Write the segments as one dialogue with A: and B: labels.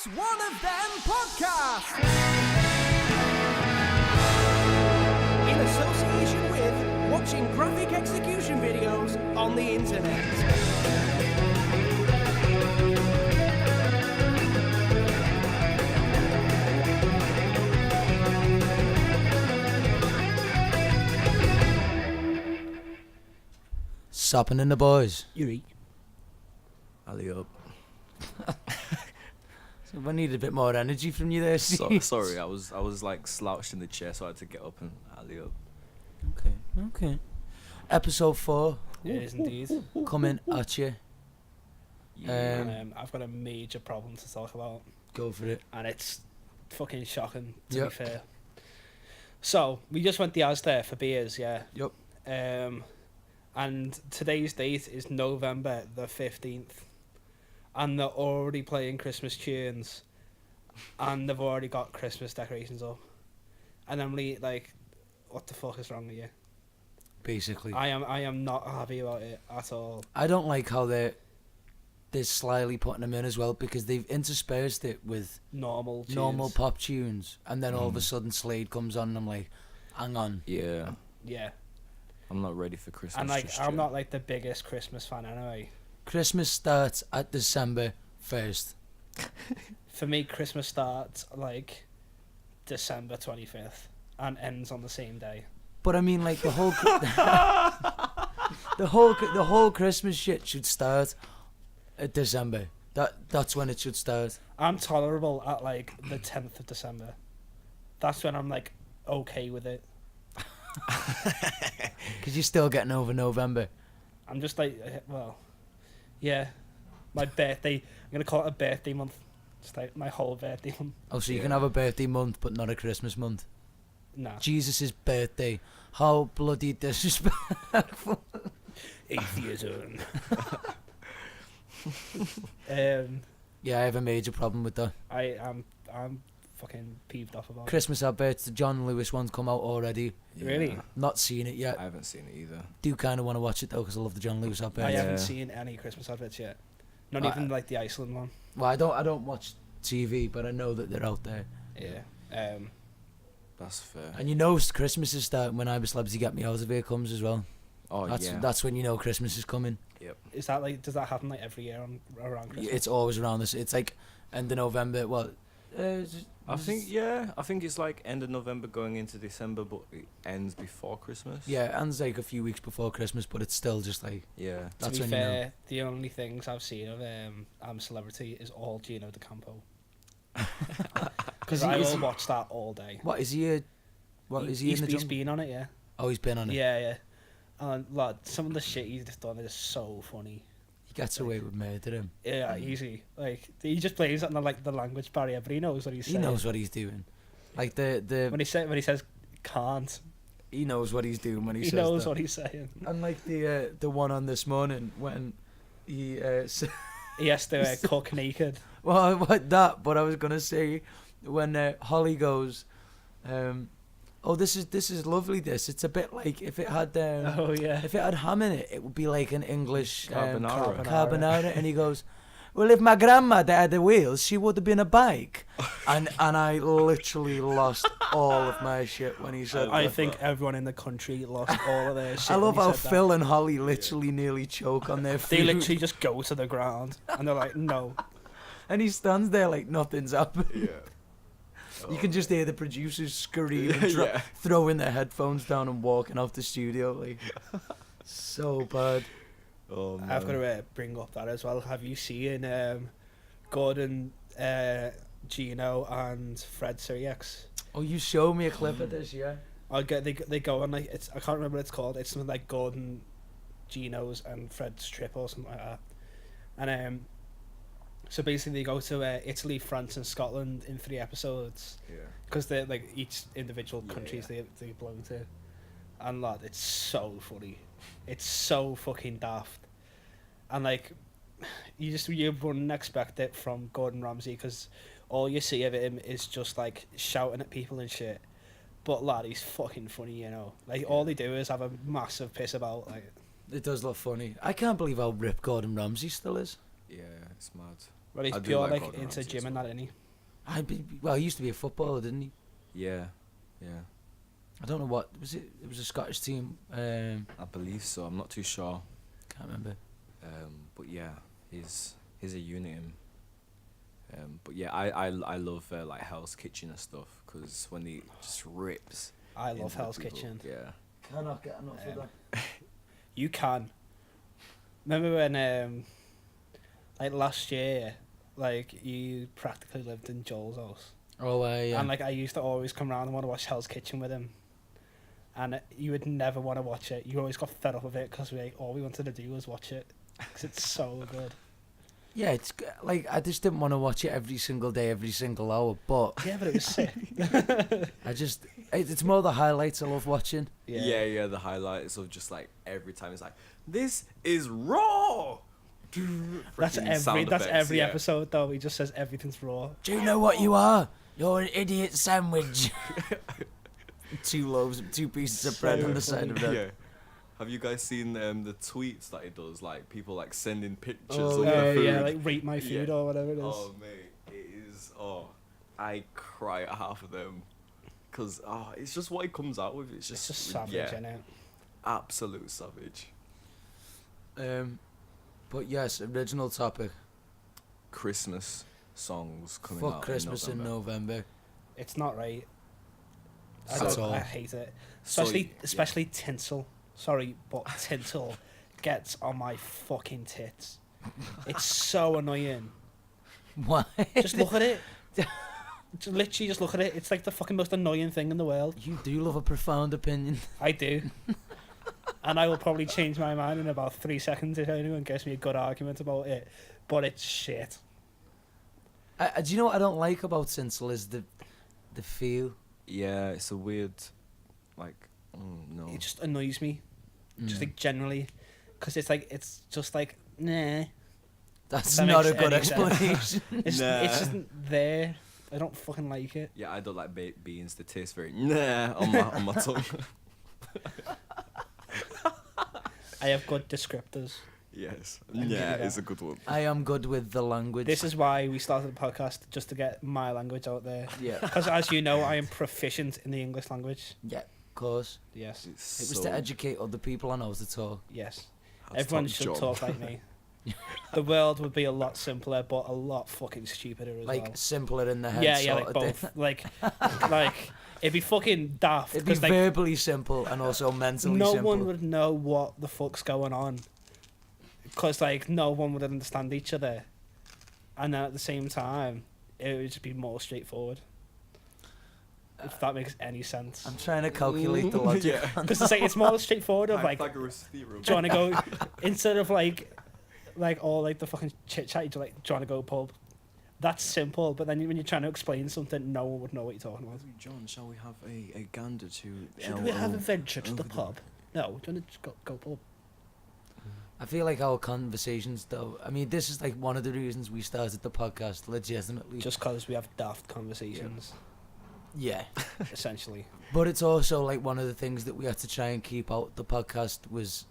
A: It's one of them podcasts. In association with watching graphic execution videos on the internet.
B: Sopping in the boys.
A: Yuri.
C: Alley up.
B: So I needed a bit more energy from you there, Steve.
C: Sorry, I was like slouched in the chair, so I had to get up and alley up.
B: Okay. Episode 4
D: It is indeed.
B: coming at you.
D: I've got a major problem to talk about,
B: Go for it.
D: and it's fucking shocking, to
B: Yep.
D: be fair. So, we just went the Asda for beers, yeah?
B: Yep.
D: And today's date is November the 15th. And they're already playing Christmas tunes. And they've already got Christmas decorations up. And I'm really like, what the fuck is wrong with you?
B: Basically.
D: I am not happy about it at all.
B: I don't like how they're slyly putting them in as well, because they've interspersed it with
D: Normal tunes.
B: normal pop tunes, and then all of a sudden Slade comes on and I'm like, hang on.
C: Yeah,
D: Yeah.
C: I'm not ready for Christmas.
D: And like,
C: just
D: I'm
C: yet.
D: not like the biggest Christmas fan anyway.
B: Christmas starts at December 1st.
D: For me, Christmas starts like December 25th and ends on the same day.
B: But I mean, like, the whole the whole Christmas shit should start at December. That's when it should start.
D: I'm tolerable at like the 10th of December. That's when I'm like okay with it.
B: Because you're still getting over November.
D: I'm just like, well, yeah, my birthday. I'm gonna call it a birthday month. It's like my whole birthday month.
B: Oh, so you can
C: Yeah.
B: have a birthday month, but not a Christmas month.
D: Nah.
B: Jesus' birthday. How bloody disrespectful.
D: Atheism.
B: Yeah, I have a major problem with that.
D: I'm fucking peeved off about it.
B: Christmas adverts, the John Lewis one's come out already.
C: Yeah.
D: Really?
B: Not seen it yet.
C: I haven't seen it either.
B: Do kind of want to watch it though, because I love the John Lewis
D: I
B: adverts.
C: Yeah.
D: haven't seen any Christmas adverts yet. Not
B: Right.
D: even like the Iceland one.
B: Well, I don't watch TV, but I know that they're out there.
D: Yeah.
C: That's fair.
B: And you know Christmas is starting when I Was Celebrity Get Me Out of Here comes as well.
C: Oh yeah.
B: That's when you know Christmas is coming.
D: Is that like? Does that happen like every year around Christmas?
B: It's always around this. It's like end of November. Well,
C: I think it's like end of November going into December, but it ends before Christmas.
B: yeah, ends like a few weeks before Christmas, but it's still just like
C: Yeah.
B: that's
D: to be
B: when you know.
D: fair, the only things I've seen of I'm a Celebrity is all Gino D'Acampo. Because I will watch that all day.
B: What is he? Is he in the
D: He's
B: jungle?
D: been on it, yeah.
B: Oh, he's been on it.
D: Yeah. And lad, some of the shit he's done is so funny.
B: He gets away with murdering.
D: Yeah, easy. Like he just plays it on the language barrier, but he knows what he's
B: He
D: saying.
B: knows what he's doing. Like the
D: when he says can't.
B: he knows what he's doing when he
D: He
B: says
D: knows
B: that.
D: what he's saying.
B: And like the one on this morning when he
D: He has to cook naked.
B: well, what that? But I was gonna say when Holly goes, oh, this is lovely. It's a bit like if it had
D: Oh yeah.
B: if it had ham in it, it would be like an English
C: Carbonara.
B: carbonara. And he goes, well, if my grandmother had the wheels, she would have been a bike. and I literally lost all of my shit when he said
D: I
B: that.
D: think everyone in the country lost all of their shit.
B: I love
D: when he
B: how
D: said that.
B: Phil and Holly literally nearly choke on their food.
D: They literally just go to the ground and they're like, no.
B: And he stands there like nothing's happened.
C: Yeah.
B: You can just hear the producers scream and throwing their headphones down and walking off the studio. Like, so bad.
C: Oh man.
D: I've got to bring up that as well. Have you seen Gordon, Gino, and Fred Sirius?
B: Oh, you showed me a clip of this, yeah?
D: They go on like I can't remember what it's called. It's something like Gordon, Gino's, and Fred's trip or something like that. And so basically they go to Italy, France, and Scotland in 3 episodes.
C: Yeah.
D: Because they're like each individual countries they belong to. And lad, it's so funny. It's so fucking daft. And like, you wouldn't expect it from Gordon Ramsay because all you see of him is just like shouting at people and shit. But lad, he's fucking funny, you know. Like all they do is have a massive piss about. Like
B: It does look funny. I can't believe how ripped Gordon Ramsay still is.
C: Yeah, it's mad.
D: Well, he's
C: I do
D: pure
C: like
D: like
C: Gordon
D: into
C: Ramsay
D: gym
C: as
D: and that, isn't he?
B: Well, he used to be a footballer, didn't he?
C: Yeah.
B: I don't know what was it. It was a Scottish team.
C: I believe so. I'm not too sure.
B: Can't remember.
C: But yeah, he's a unit. But yeah, I love like Hell's Kitchen and stuff because when he just rips.
D: I love
C: into the
D: Hell's
C: people,
D: Kitchen.
C: Yeah.
B: Cannot get enough of that.
D: You can. Remember when, like last year, like you practically lived in Joel's house,
B: Oh, yeah.
D: and like I used to always come round and want to watch Hell's Kitchen with him, and you would never want to watch it. You always got fed up of it because all we wanted to do was watch it because it's so good.
B: Yeah, like I just didn't want to watch it every single day, every single hour. But
D: Yeah, but it was sick.
B: it's more the highlights I love watching.
C: Yeah, the highlights of just like every time it's like, this is raw.
D: That's
C: Freaking
D: every
C: sound
D: that's
C: effects,
D: every
C: yeah.
D: episode though. He just says everything's raw.
B: Do you know what you are? You're an idiot sandwich. Two pieces of bread on the side of that.
C: Yeah. Have you guys seen the tweets that he does? Like people like sending pictures
B: Oh,
C: of the food.
D: Yeah, like rate my food
C: Yeah.
D: or whatever it is.
C: Oh mate, it is. Oh, I cry at half of them, cause it's just what he comes out with. It's
D: It's
C: just
D: just savage,
C: yeah,
D: innit?
C: absolute savage.
B: But yes, original topic.
C: Christmas songs coming
B: Fuck
C: out.
B: Christmas in November.
D: It's not right.
B: So-
D: I hate it.
C: So,
D: Especially tinsel. Sorry, but tinsel gets on my fucking tits. It's so annoying.
B: Why?
D: Just look at it. Literally just look at it. It's like the fucking most annoying thing in the world.
B: You do love a profound opinion.
D: I do. And I will probably change my mind in about 3 seconds if anyone gives me a good argument about it. But it's shit.
B: Do you know what I don't like about tinsel is the feel.
C: Yeah, it's a weird, like, no.
D: It just annoys me. Just
B: Mm.
D: like generally. Because it's just like, nah.
B: That's
D: That
B: not a
D: makes
B: good
D: any sense.
B: explanation.
D: It's
C: Nah.
D: just there. I don't fucking like it.
C: Yeah, I don't like baked beans. They taste very on my tongue.
D: I have good descriptors.
C: Yes.
D: I'll give you
C: Yeah,
D: that.
C: it's a good one.
B: I am good with the language.
D: This is why we started the podcast, just to get my language out there.
B: Yeah,
D: Because as you know, I am proficient in the English language.
B: yeah, of course.
D: Yes.
B: It was to educate other people on how to talk.
D: Yes.
C: That's
D: Everyone
C: top
D: should
C: job.
D: talk like me. The world would be a lot simpler, but a lot fucking stupider as
B: Like
D: well.
B: simpler in the head.
D: Yeah,
B: sort
D: like
B: of
D: both.
B: thing.
D: like it'd be fucking daft.
B: It'd be
D: 'Cause like
B: verbally simple and also mentally
D: no
B: simple.
D: one would know what the fuck's going on. Because like no one would understand each other, and then at the same time, it would just be more straightforward. If that makes any sense.
B: I'm trying to calculate the logic.
C: Yeah.
D: Because it's like it's more straightforward of like
C: Pythagoras theorem.
D: do you want to go instead of like all like the fucking chit chat, do you want to go pub? That's simple, but then when you're trying to explain something, no one would know what you're talking about.
C: John, shall we have a gander to?
D: Should we have a venture to the pub? No, do you want to just go pub?
B: I feel like our conversations, though. I mean, this is like one of the reasons we started the podcast, legitimately.
D: Just because we have daft conversations,
B: Yeah.
D: essentially.
B: But it's also like one of the things that we had to try and keep out the podcast was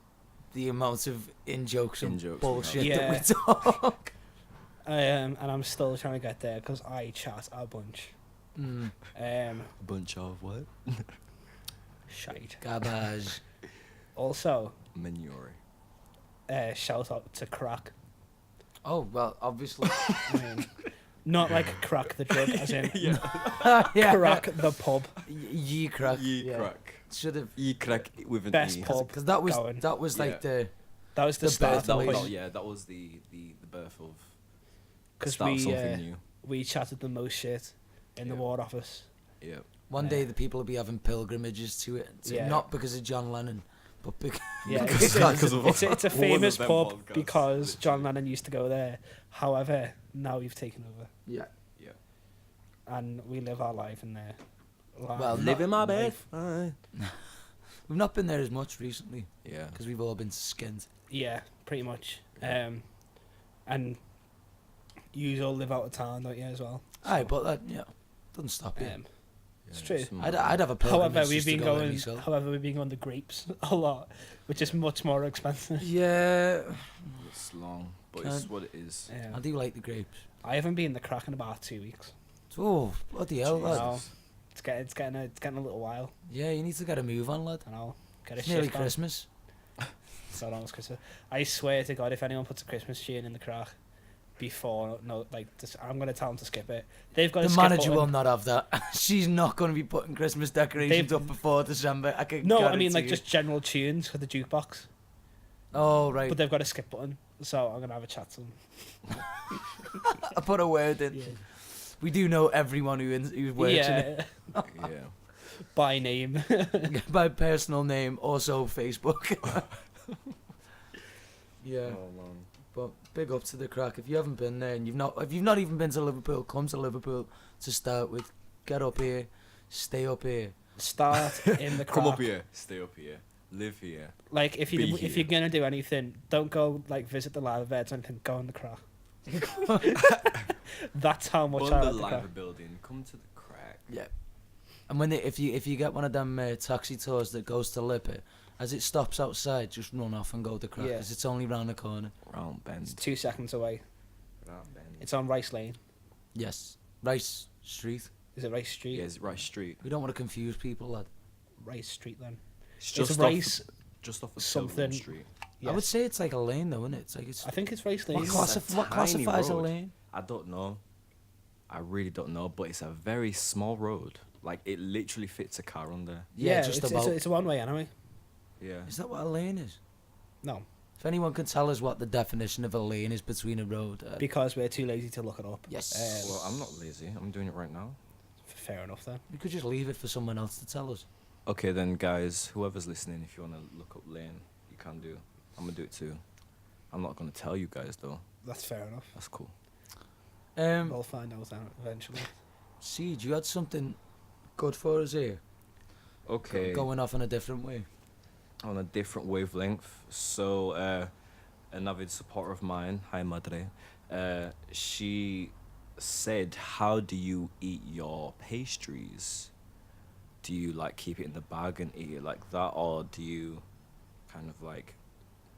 B: the amount of in-jokes and
C: In-jokes we
B: bullshit
D: have.
B: that we
D: Yeah.
B: talk.
D: And I'm still trying to get there because I chat a bunch.
B: Mm.
C: bunch of what?
D: Shite.
B: Garbage.
D: Also,
C: Manure.
D: shout out to Crack.
B: Oh, well, obviously.
D: Not like crack the drug, as in
B: Yeah.
D: crack the pub.
B: Ye crack.
C: Ye
D: Yeah.
C: crack.
B: Should have.
C: Ye crack with an
D: Best
C: E.
D: pub.
B: Because that was
D: going.
B: like
C: Yeah.
D: That was the
B: The
D: start.
B: birth
C: That
B: of
C: was,
B: Push.
C: yeah, that was the birth of. the
D: 'Cause
C: start of
D: we,
C: something new.
D: We chatted the most shit in the
C: Yeah.
D: War Office.
C: Yeah.
B: one day the people will be having pilgrimages to it. So
D: Yeah.
B: Not because of John Lennon, but because.
D: Yeah,
C: Because of
D: it's a
C: one
D: famous
C: of them
D: pub
C: podcasts,
D: because John
C: literally.
D: Lennon used to go there. However, now we've taken over
B: Yeah.
D: and we live our life in there.
B: Well,
C: Living my
D: life.
C: best.
B: We've not been there as much recently
C: Yeah.
B: because we've all been skint.
D: Yeah, pretty much.
C: Yeah.
D: And you all live out of town, don't you, as well?
B: Aye, but that doesn't stop you.
D: It's true.
B: I'd have a pilgrimage
D: However, we've
B: just to
D: been
B: go there
D: going.
B: myself.
D: However, we've been going the grapes a lot, which is much more expensive.
B: Yeah,
C: It's long, but
B: Can't-
C: it's what it is.
B: I do like the grapes.
D: I haven't been in the crack in about 2 weeks.
B: Oh, bloody hell,
D: You
B: lad.
D: know, it's getting a little while.
B: Yeah, you need to get a move on, lad.
D: I know. Get a
B: It's nearly
D: shift on.
B: Christmas.
D: So long as Christmas. I swear to God, if anyone puts a Christmas tune in the crack before, I'm gonna tell them to skip it. They've got
B: The
D: a skip
B: manager
D: button.
B: will not have that. She's not going to be putting Christmas decorations up before December. I can
D: No, I
B: guarantee
D: mean like
B: you.
D: just general tunes for the jukebox.
B: Oh, right.
D: But they've got a skip button, so I'm gonna have a chat to them.
B: I put a word in.
D: Yeah.
B: We do know everyone who works in it.
D: Yeah.
C: Yeah.
D: By name.
B: By personal name, also Facebook. Yeah.
C: Oh man.
B: But big up to the crack. If you haven't been there and if you've not even been to Liverpool, come to Liverpool to start with. Get up here, stay up here.
D: Start in the crack.
C: Come up here, stay up here, live here.
D: Like if
C: Be
D: you're
C: here.
D: gonna do anything, don't go like visit the live beds or anything. Go in the crack. That's how much
C: Bun
D: I
C: the
D: like the crack.
C: live building. Come to the crack.
B: Yeah. And when if you get one of them taxi tours that goes to Lippert, as it stops outside, just run off and go to crack
D: Yeah.
B: because it's only round the corner.
C: Round
D: It's
C: bend.
D: 2 seconds away.
C: Round bend.
D: It's on Rice Lane.
B: Yes. Rice Street.
D: Is it Rice Street?
C: Yeah, it's right street.
B: We don't want to confuse people, lad.
D: Rice Street then.
C: It's
D: It's
C: just
D: Rice.
C: just off of
D: something-
C: Pilgrim Street.
B: I would say it's like a lane, though, isn't it? It's like it's.
D: I think it's Rice Lane.
B: What,
C: It's a
B: what
C: tiny
B: classifies a
C: road.
B: lane?
C: I don't know. I really don't know, but it's a very small road. Like it literally fits a car on there.
B: Yeah, just about.
D: It's a one way anyway.
C: Yeah.
B: Is that what a lane is?
D: No,
B: If anyone can tell us what the definition of a lane is between a road,
D: because we're too lazy to look it up.
B: Yes.
C: Well, I'm not lazy. I'm doing it right now.
D: Fair enough then.
B: we could just leave it for someone else to tell us.
C: Okay then, guys. Whoever's listening, if you wanna look up lane, you can do. I'm gonna do it too. I'm not gonna tell you guys though.
D: That's fair enough.
C: That's cool.
D: We'll find out eventually.
B: Siege, you had something good for us here.
C: Okay.
B: Going off in a different way.
C: On a different wavelength. So, an avid supporter of mine, hi Madre, she said, "How do you eat your pastries? Do you like keep it in the bag and eat it like that, or do you kind of like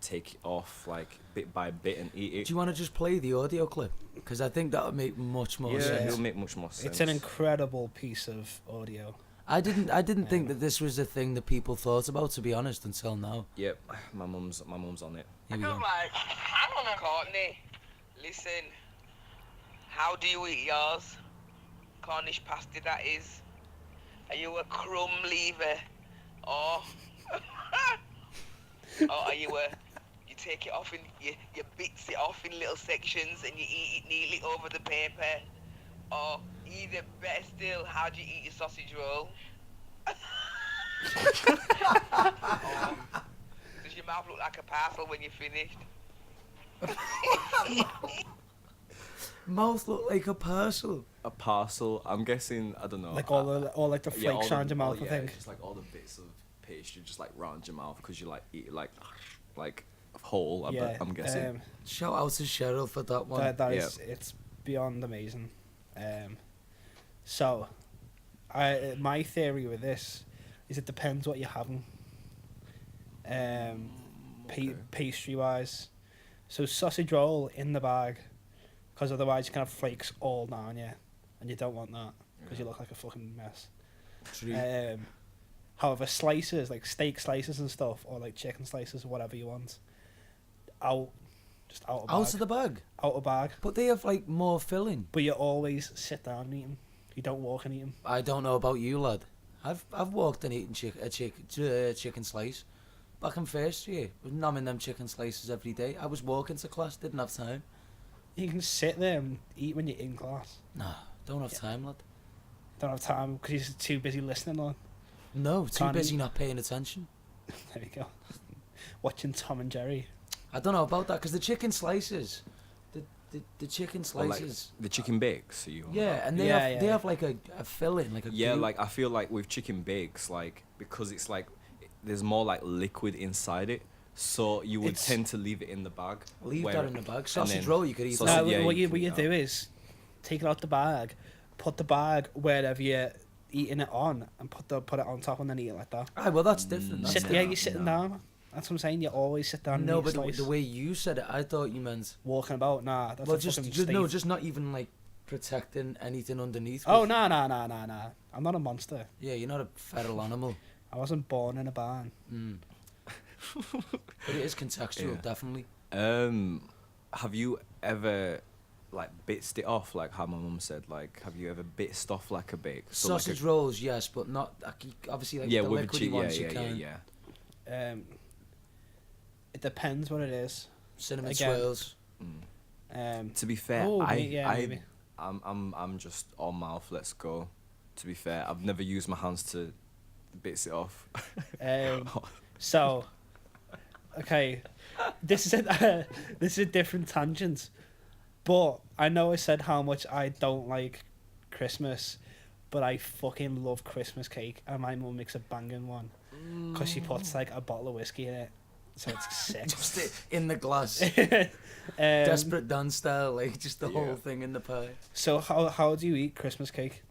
C: take it off like bit by bit and eat it?"
B: Do you want to just play the audio clip? Because I think that would make much more
C: Yeah,
B: sense.
C: it'll make much more sense.
D: It's an incredible piece of audio.
B: I didn't think that this was a thing that people thought about, to be honest, until now.
C: Yep, my mum's on it.
B: Here we go.
E: Like, hang on, Courtney. Listen, how do you eat yours? Cornish pasty, that is. Are you a crumb lever? Or, or are you you take it off in, you bits it off in little sections and you eat it neatly over the paper? Or, either better still, how do you eat your sausage roll? Does your mouth look like a parcel when you're finished?
B: Mouth look like a parcel.
C: A parcel. I'm guessing. I don't know.
D: Like all the
C: Yeah,
D: flakes
C: all
D: around your mouth,
C: yeah,
D: I think.
C: just like all the bits of pastry just like round your mouth because you like eat it like whole.
D: Yeah,
C: I'm guessing.
B: Shout out to Cheryl for that one.
D: That is, it's beyond amazing. So, my theory with this is it depends what you're having. Pastry wise, so sausage roll in the bag, because otherwise you can have flakes all down you, and you don't want that because you look like a fucking mess.
B: True.
D: However, slices like steak slices and stuff, or like chicken slices, whatever you want, out of bag.
B: Out of the bag.
D: Out of bag.
B: But they have like more filling.
D: But you always sit down and eat them. You don't walk and eat them.
B: I don't know about you, lad. I've walked and eaten chicken slice. Back in first year, was nomming them chicken slices every day. I was walking to class, didn't have time.
D: You can sit there and eat when you're in class.
B: Nah, don't have time, lad.
D: Don't have time because you're too busy listening on.
B: No, too
D: Can't
B: busy
D: eat.
B: not paying attention.
D: There you go. Watching Tom and Jerry.
B: I don't know about that because the chicken slices, the chicken
C: Or, like,
B: slices.
C: the chicken bakes. You on
B: Yeah,
C: that?
B: and they have like a filling, like a
C: Yeah,
B: goo.
C: like I feel like with chicken bakes, like because it's like there's more like liquid inside it, so you would
D: It's-
C: tend to leave it in the bag.
B: Leave
C: where-
B: that in the bag.
C: and
B: Sausage
C: then-
B: roll, you could eat.
C: sausage-
B: that.
D: No,
C: yeah,
D: what
C: you
D: you
C: can
D: do is take it out the bag, put the bag wherever you're eating it on, and put it on top and then eat it like that.
B: Aye, well that's different. That's
C: Sit-
D: Yeah,
B: different.
D: you're sitting
C: no.
D: down. That's what I'm saying. You always sit down.
B: No,
D: and eat
B: but
D: a slice.
B: the way you said it, I thought you meant.
D: Walking about, nah. That's
B: Well,
D: a fucking
B: no,
D: Steve.
B: just not even like protecting anything underneath.
D: Oh,
B: 'cause-
D: nah. I'm not a monster.
B: Yeah, you're not a feral animal.
D: I wasn't born in a barn.
B: Mm. But it is contextual,
C: Yeah.
B: definitely.
C: Have you ever like bitsed it off like how my mum said? Like, have you ever bitsed off like a bake? So, like,
B: Sausage rolls, yes, but not like, obviously like
C: yeah,
B: the
C: with a
B: liquidy
C: cheese. Yeah,
B: ones you
C: yeah,
B: can.
C: yeah.
D: It depends what it is.
B: Cinnamon
D: Again.
B: swirls.
C: To be fair,
D: Oh, maybe.
C: I'm just all mouth. Let's go. To be fair, I've never used my hands to bits it off.
D: So, okay, this is a different tangent, but I know I said how much I don't like Christmas, but I fucking love Christmas cake, and my mum makes a banging one because she puts like a bottle of whiskey in it, so it's sick.
B: Just in the glass.
D: Um,
B: Desperate Dan style, like just the whole
C: Yeah.
B: thing in the pie.
D: So how do you eat Christmas cake?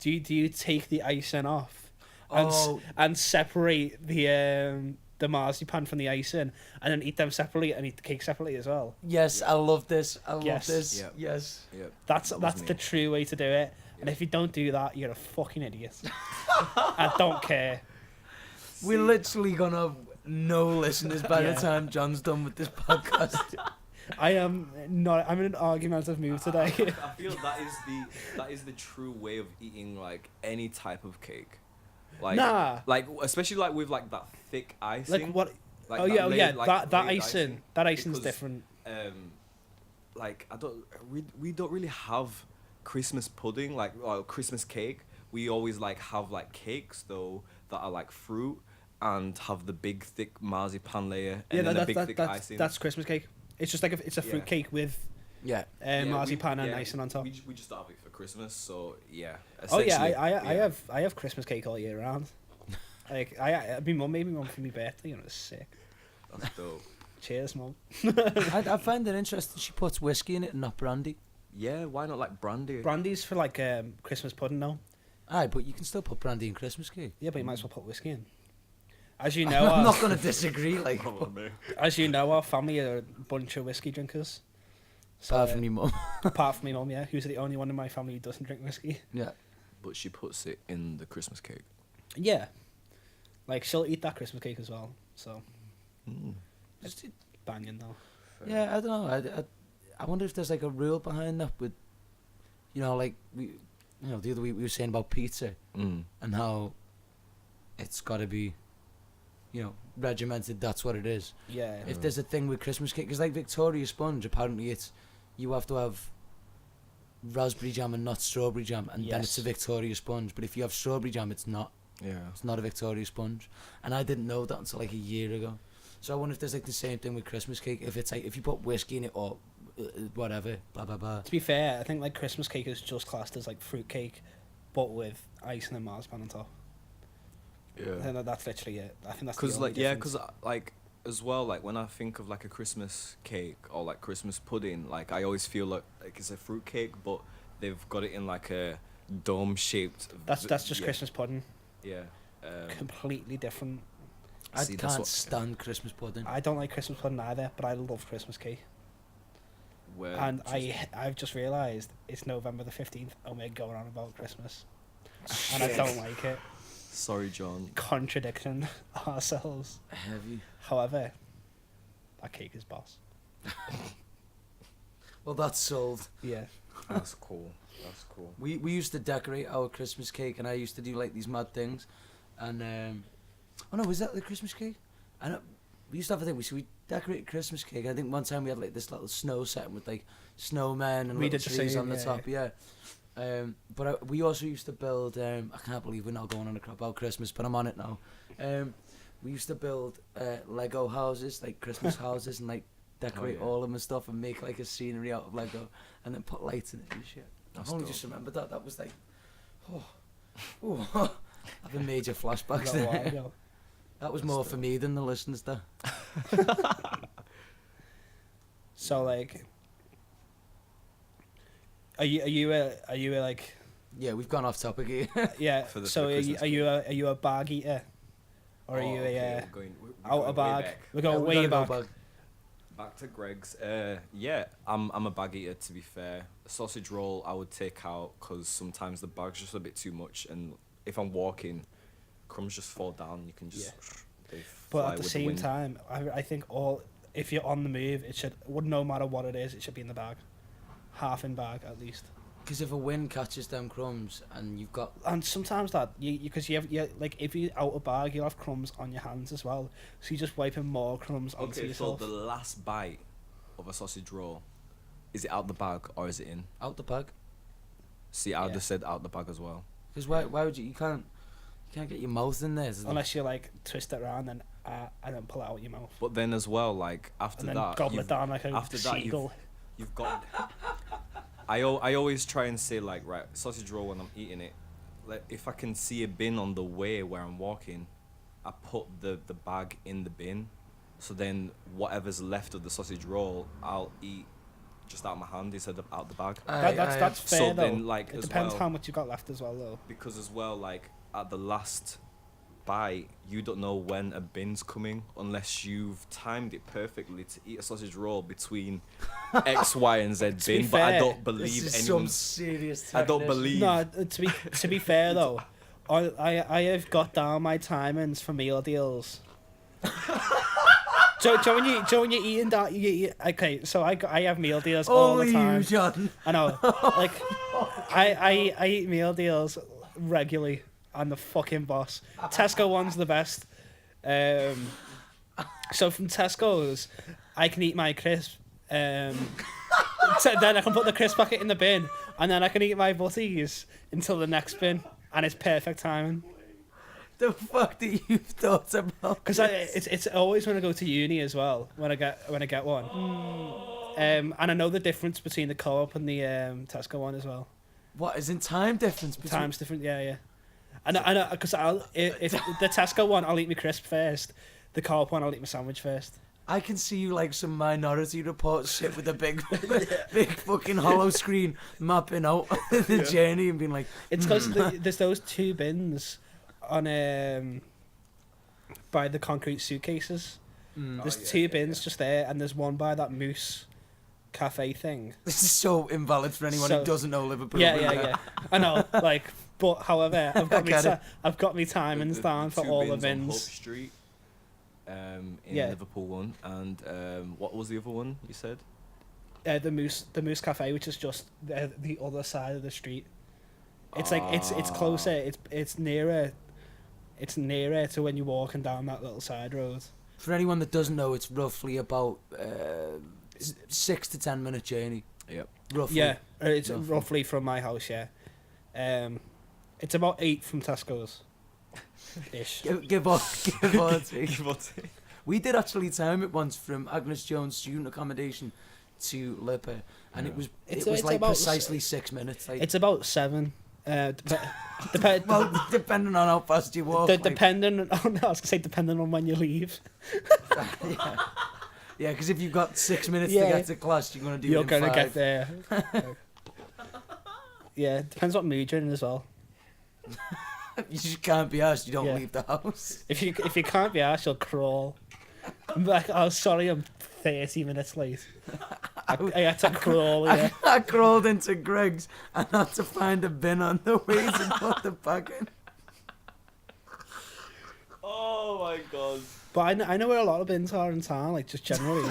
D: Do you take the icing off and
B: Oh.
D: and separate the marzipan from the icing, and then eat them separately and eat the cake separately as well?
B: Yes, I love this. I love
D: Yes.
B: this.
C: Yep.
B: Yes.
C: Yep.
D: That's
C: That was
D: the
C: me.
D: true way to do it. And
C: Yeah.
D: if you don't do that, you're a fucking idiot. I don't care.
B: We're literally gonna have no listeners by
D: Yeah.
B: the time John's done with this podcast.
D: I'm in an argumentative mood today.
C: I feel that is the true way of eating like any type of cake. Like,
D: Nah.
C: like especially like with like that thick icing.
D: Like what?
C: Like
D: Oh
C: that
D: yeah,
C: layered, like,
D: that
C: layered
D: icing. That icing's
C: because,
D: different.
C: Like we don't really have Christmas pudding like or Christmas cake. We always like have like cakes though that are like fruit and have the big thick marzipan layer and then the big thick icing.
D: that's Christmas cake. It's just like it's a fruit
C: Yeah.
D: cake with
B: Yeah.
C: Yeah,
D: marzipan and icing on top.
C: We just don't have it for Christmas, so yeah.
D: Oh yeah,
C: essentially,
D: I have Christmas cake all year round. Like my mum made me one for my birthday, and it was sick.
C: That's dope.
D: Cheers, mum.
B: I find it interesting. She puts whiskey in it and not brandy.
C: Yeah, why not like brandy?
D: Brandy's for like Christmas pudding now.
B: Aye, but you can still put brandy in Christmas cake.
D: Yeah, but you might as well put whiskey in. As you know,
B: I'm not gonna disagree. Like,
D: as you know, our family are a bunch of whiskey drinkers. So,
B: apart from your mum.
D: apart from my mum, yeah, who's the only one in my family who doesn't drink whiskey.
B: Yeah.
C: But she puts it in the Christmas cake.
D: Yeah, like she'll eat that Christmas cake as well. So
B: Just-
D: banging though.
B: yeah, I don't know. I wonder if there's like a rule behind that with, you know, like the other week we were saying about pizza and how it's got to be, regimented. That's what it is.
D: Yeah.
B: If there's a thing with Christmas cake, because like Victoria Sponge, apparently you have to have raspberry jam and not strawberry jam, and then it's a
D: Yes.
B: Victoria Sponge. But if you have strawberry jam, it's not.
C: Yeah.
B: It's not a Victoria Sponge, and I didn't know that until like a year ago. So I wonder if there's like the same thing with Christmas cake. If it's like if you put whiskey in it or whatever, blah blah blah.
D: To be fair, I think like Christmas cake is just classed as like fruit cake, but with icing and marzipan on top. I
C: Yeah.
D: think that's literally it. I think that's the
C: Because
D: only
C: like yeah,
D: difference.
C: because like as well like when I think of like a Christmas cake or like Christmas pudding, like I always feel like it's a fruit cake, but they've got it in like a dome shaped.
D: That's just Christmas pudding.
C: Yeah.
D: Completely different.
B: I
C: See, that's
B: can't
C: what-
B: stand Christmas pudding.
D: I don't like Christmas pudding either, but I love Christmas cake.
C: Where
D: And
C: just-
D: I've just realised it's November the 15th and we're going on about Christmas. And I don't like it.
C: Sorry, John.
D: Contradicting ourselves.
B: Heavy.
D: However, that cake is boss.
B: Well, that's solved.
D: Yeah.
C: That's cool. That's cool.
B: We used to decorate our Christmas cake, and I used to do like these mad things. And oh no, was that the Christmas cake? I know we used to have a thing. We decorated Christmas cake. I think one time we had like this little snow setting with like snowmen and
D: We
B: little
D: did the
B: trees
D: same,
B: on the
D: yeah,
B: top. Yeah. But we also used to build. I can't believe we're not going on a crap about Christmas, but I'm on it now. We used to build Lego houses, like Christmas houses, and like decorate
C: yeah.
B: all of them and stuff, and make like a scenery out of Lego, and then put lights in it and shit.
C: That's
B: I've only
C: dope.
B: just remembered that. That was like, oh, having major flashbacks
D: A little while
B: there.
D: ago.
B: That was more for me than the listeners there.
D: So like, are you a like
B: Yeah, we've gone off topic here.
D: yeah?
C: For the
D: So are
C: Christmas
D: you a bag eater, Or are you a
C: we're
D: out
C: going
D: of
C: way
D: bag?
C: back.
D: We're going
B: we
D: way
B: gotta
D: back.
B: go
C: Back to Greg's. Yeah, I'm a bag eater, to be fair. A sausage roll I would take out because sometimes the bag's just a bit too much, and if I'm walking, crumbs just fall down. You can just. They
D: But
C: fly
D: at the
C: with
D: same
C: wind.
D: time, I think if you're on the move, it should, no matter what it is, it should be in the bag. Half in bag at least.
B: Because if a wind catches them crumbs and you've got...
D: And sometimes that because you like if you're out of bag, you'll have crumbs on your hands as well. So you're just wiping more crumbs onto
C: Okay, so
D: yourself.
C: the last bite of a sausage roll, is it out the bag or is it in?
B: Out the bag.
C: See, I
D: Yeah.
C: just said out the bag as well.
B: Because why would you... You can't get your mouth in there.
D: Unless you like twist it around and then pull it out your mouth.
C: But then as well, like after
D: And then
C: that,
D: gobble it
C: you've-
D: down like a
C: after that,
D: seagull.
C: you've got. I always try and say like, right, sausage roll when I'm eating it, like if I can see a bin on the way where I'm walking, I put the bag in the bin, so then whatever's left of the sausage roll I'll eat just out of my hand instead of out the bag.
D: That's fair
C: So
D: though.
C: then, like,
D: it
C: as
D: depends
C: well-
D: how much you got left as well though.
C: Because as well, like at the last bite, you don't know when a bin's coming unless you've timed it perfectly to eat a sausage roll between X, Y, and Z
D: To be
C: bin. But I
D: fair,
C: don't believe
B: This is some
C: anyone's.
B: serious
C: I don't
B: technique.
C: believe.
D: No, to be fair though, I have got down my timings for meal deals. So when you're eating that, okay. So I have meal deals all the
B: Only
D: time.
B: you, John.
D: I know, like I eat meal deals regularly. I'm the fucking boss. Tesco one's the best. So from Tesco's, I can eat my crisp. So then I can put the crisp packet in the bin, and then I can eat my butties until the next bin, and it's perfect timing.
B: The fuck that you've thought about?
D: Because it's always when I go to uni as well. When I get one, and I know the difference between the Co-op and the Tesco one as well.
B: What is in time difference between...
D: Time's different, yeah. And because if the Tesco one, I'll eat my crisp first. The Co-op one, I'll eat my sandwich first.
B: I can see you like some Minority Report shit with a big fucking hollow screen mapping out the journey and being like...
D: It's because there's those two bins on by the concrete suitcases. There's two bins just there, and there's one by that Moose cafe thing.
B: This is so invalid for anyone
D: So-
B: who doesn't know Liverpool.
D: Yeah. I know, like, but however, I've got
B: get it.
D: I've got me timings down for
C: two
D: all the
C: bins on Hope
D: bins.
C: Street, in
D: Yeah.
C: Liverpool one, and what was the other one you said?
D: The Moose cafe, which is just the other side of the street. It's like it's closer. It's nearer. It's nearer to when you're walking down that little side road.
B: For anyone that doesn't know, it's roughly about 6 to 10 minute journey.
C: Yep.
B: Roughly.
D: Yeah, it's
B: Roughly.
D: roughly from my house. Yeah, it's about 8 from Tesco's. Ish.
B: Give or take. We did actually time it once from Agnes Jones student accommodation to Lippe, and it was
D: It's
B: like
D: about
B: precisely 6 minutes. Like,
D: It's about 7.
B: well, depending on how fast you walk. like-
D: Depending on, I was gonna say depending on when you leave.
B: Yeah, because if you've got 6 minutes
D: Yeah.
B: to get to class, you're gonna do.
D: You're
B: it in
D: gonna
B: 5.
D: get there. Yeah, depends what mood you're in as well.
B: You just can't be asked. You don't
D: Yeah.
B: leave the house.
D: If you can't be asked, you'll crawl. I'm like, oh sorry, I'm 30 minutes late. I had to crawl. Yeah.
B: I crawled into Greg's and had to find a bin on the way to put the bag in.
C: Oh my god.
D: But I know where a lot of bins are in town, like just generally.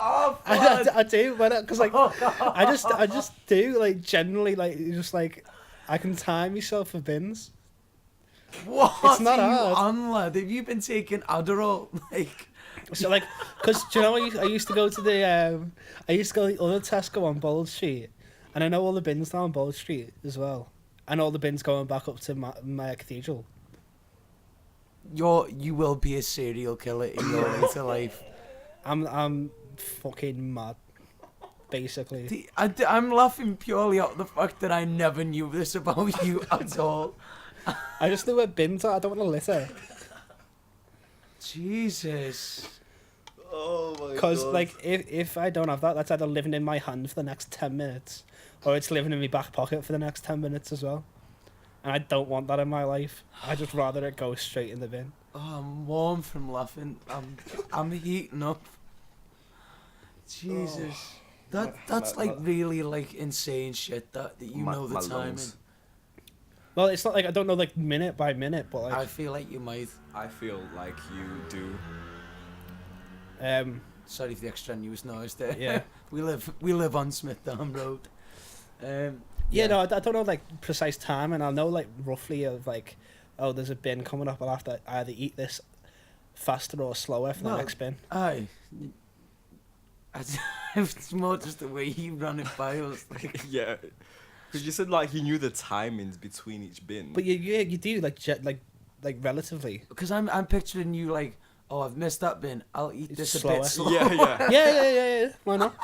B: Oh,
D: I do, because like I just do like generally like just like I can time myself for bins.
B: what
D: It's not
B: are you
D: hard.
B: on, lad? Have you been taking Adderall? Like,
D: So like, because do you know I used to go to the other Tesco on Bold Street, and I know all the bins down Bold Street as well, and all the bins going back up to my cathedral.
B: you will be a serial killer in your later life.
D: I'm fucking mad, basically.
B: I'm laughing purely at the fact that I never knew this about you at all.
D: I just know where bins are. I don't want to litter.
B: Jesus.
C: Oh my god.
D: Because, like, if I don't have that, that's either living in my hand for the next 10 minutes, or it's living in my back pocket for the next 10 minutes as well. and I don't want that in my life. I just rather it go straight in the bin.
B: Oh, I'm warm from laughing. I'm heating up. Jesus. That's like really like insane shit that you know the timing.
C: lungs.
D: Well, it's not like I don't know like minute by minute, but like
B: I feel like you might.
C: I feel like you do.
B: Sorry for the extraneous noise there.
D: Yeah.
B: we live on Smithdown Road.
D: Yeah, no, I don't know like precise time, and I'll know like roughly of like, oh, there's a bin coming up. I'll have to either eat this faster or slower for the next bin.
B: Aye. It's more just the way you run it by us. Like,
C: Yeah. Because you said like you knew the timings between each bin.
D: But you do like relatively.
B: because I'm picturing you like, oh, I've missed that bin. I'll eat this
D: Slower.
B: a bit slower.
C: yeah.
D: Yeah. Why not?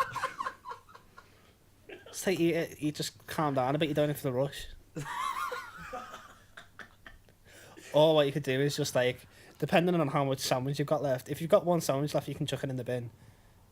D: Just take you just calm down a bit. You don't have to rush. Or what you could do is just like, depending on how much sandwich you've got left. If you've got one sandwich left, you can chuck it in the bin.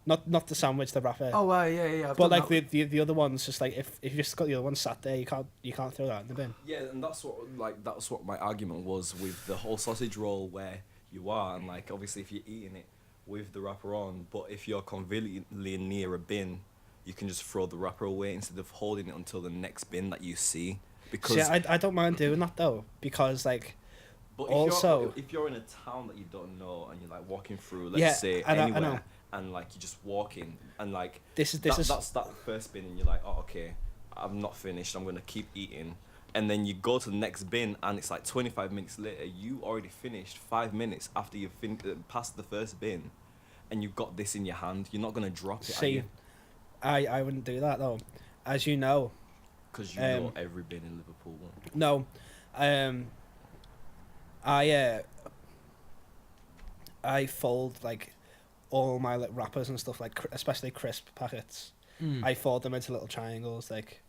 D: Not the sandwich, the wrapper.
B: Oh, yeah. I've
D: But
B: done
D: like
B: that.
D: the other ones, just like if you just got the other one sat there, you can't throw that in the bin.
C: Yeah, and that's what my argument was with the whole sausage roll where you are, and like obviously if you're eating it with the wrapper on, but if you're conveniently near a bin, you can just throw the wrapper away instead of holding it until the next bin that you see. Because
D: See, I don't mind doing that though, because like
C: but
D: also
C: if you're in a town that you don't know and you're like walking through,
D: Yeah,
C: let's say
D: I know.
C: anywhere, and like you're just walking and like
D: this is
C: that's that first bin, and you're like, oh, okay, I'm not finished, I'm gonna keep eating, and then you go to the next bin and it's like 25 minutes later, you already finished 5 minutes after you've passed the first bin, and you've got this in your hand. You're not gonna drop it.
D: See, I wouldn't do that though, as you know.
C: Because you know every bin in Liverpool.
D: No, I fold like all my like wrappers and stuff, like especially crisp packets. I fold them into little triangles like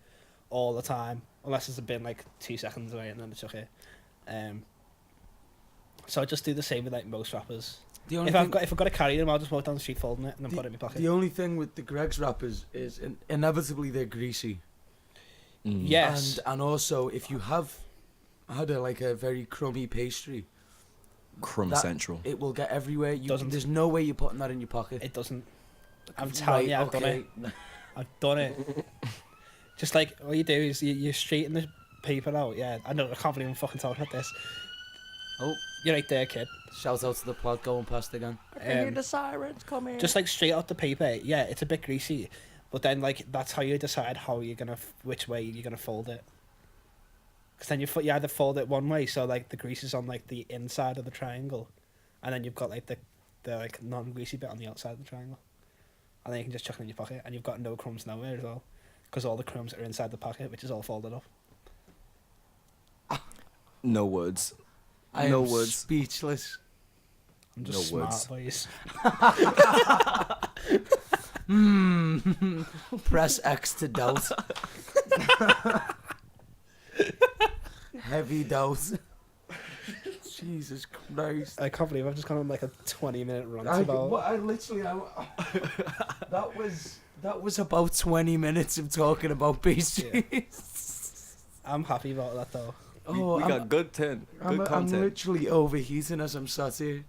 D: all the time, unless there's a bin like 2 seconds away, and then it's okay. So I just do the same with like most wrappers. If I've got to carry them, I'll just walk down the street folding it and then put it in my pocket.
B: The only thing with the Greggs wrappers is inevitably they're greasy.
D: Yes.
B: And also if you have had a very crummy pastry,
C: Crumb
B: that-
C: Central.
B: it will get everywhere.
D: Doesn't.
B: There's no way you're putting that in your pocket.
D: It doesn't. I'm telling you, I've done it. I've done it. Just like all you do is you straighten the paper out. Yeah, I know. I can't believe I'm fucking talking about this.
B: Oh,
D: You're right there, kid.
B: shout out to the plot going past again.
D: The
C: sirens coming.
D: Just like straight out the paper. Yeah, it's a bit greasy, but then like that's how you decide how you're gonna which way you're gonna fold it. Because then you either fold it one way, so like the grease is on like the inside of the triangle, and then you've got like the like non-greasy bit on the outside of the triangle, and then you can just chuck it in your pocket, and you've got no crumbs nowhere as well, because all the crumbs are inside the pocket, which is all folded up.
C: No words.
B: I
C: No
B: am
C: words.
B: speechless.
D: I'm just
C: No
D: smart,
C: words.
D: boys.
B: Press X to doubt. Heavy doubt. Jesus Christ.
D: I can't believe I've just gone on like a 20-minute rant
B: I
D: about.
B: literally, that was about 20 minutes of talking about pastries.
D: I'm happy about that though.
C: We got good content.
B: I'm literally overheating as I'm sat here.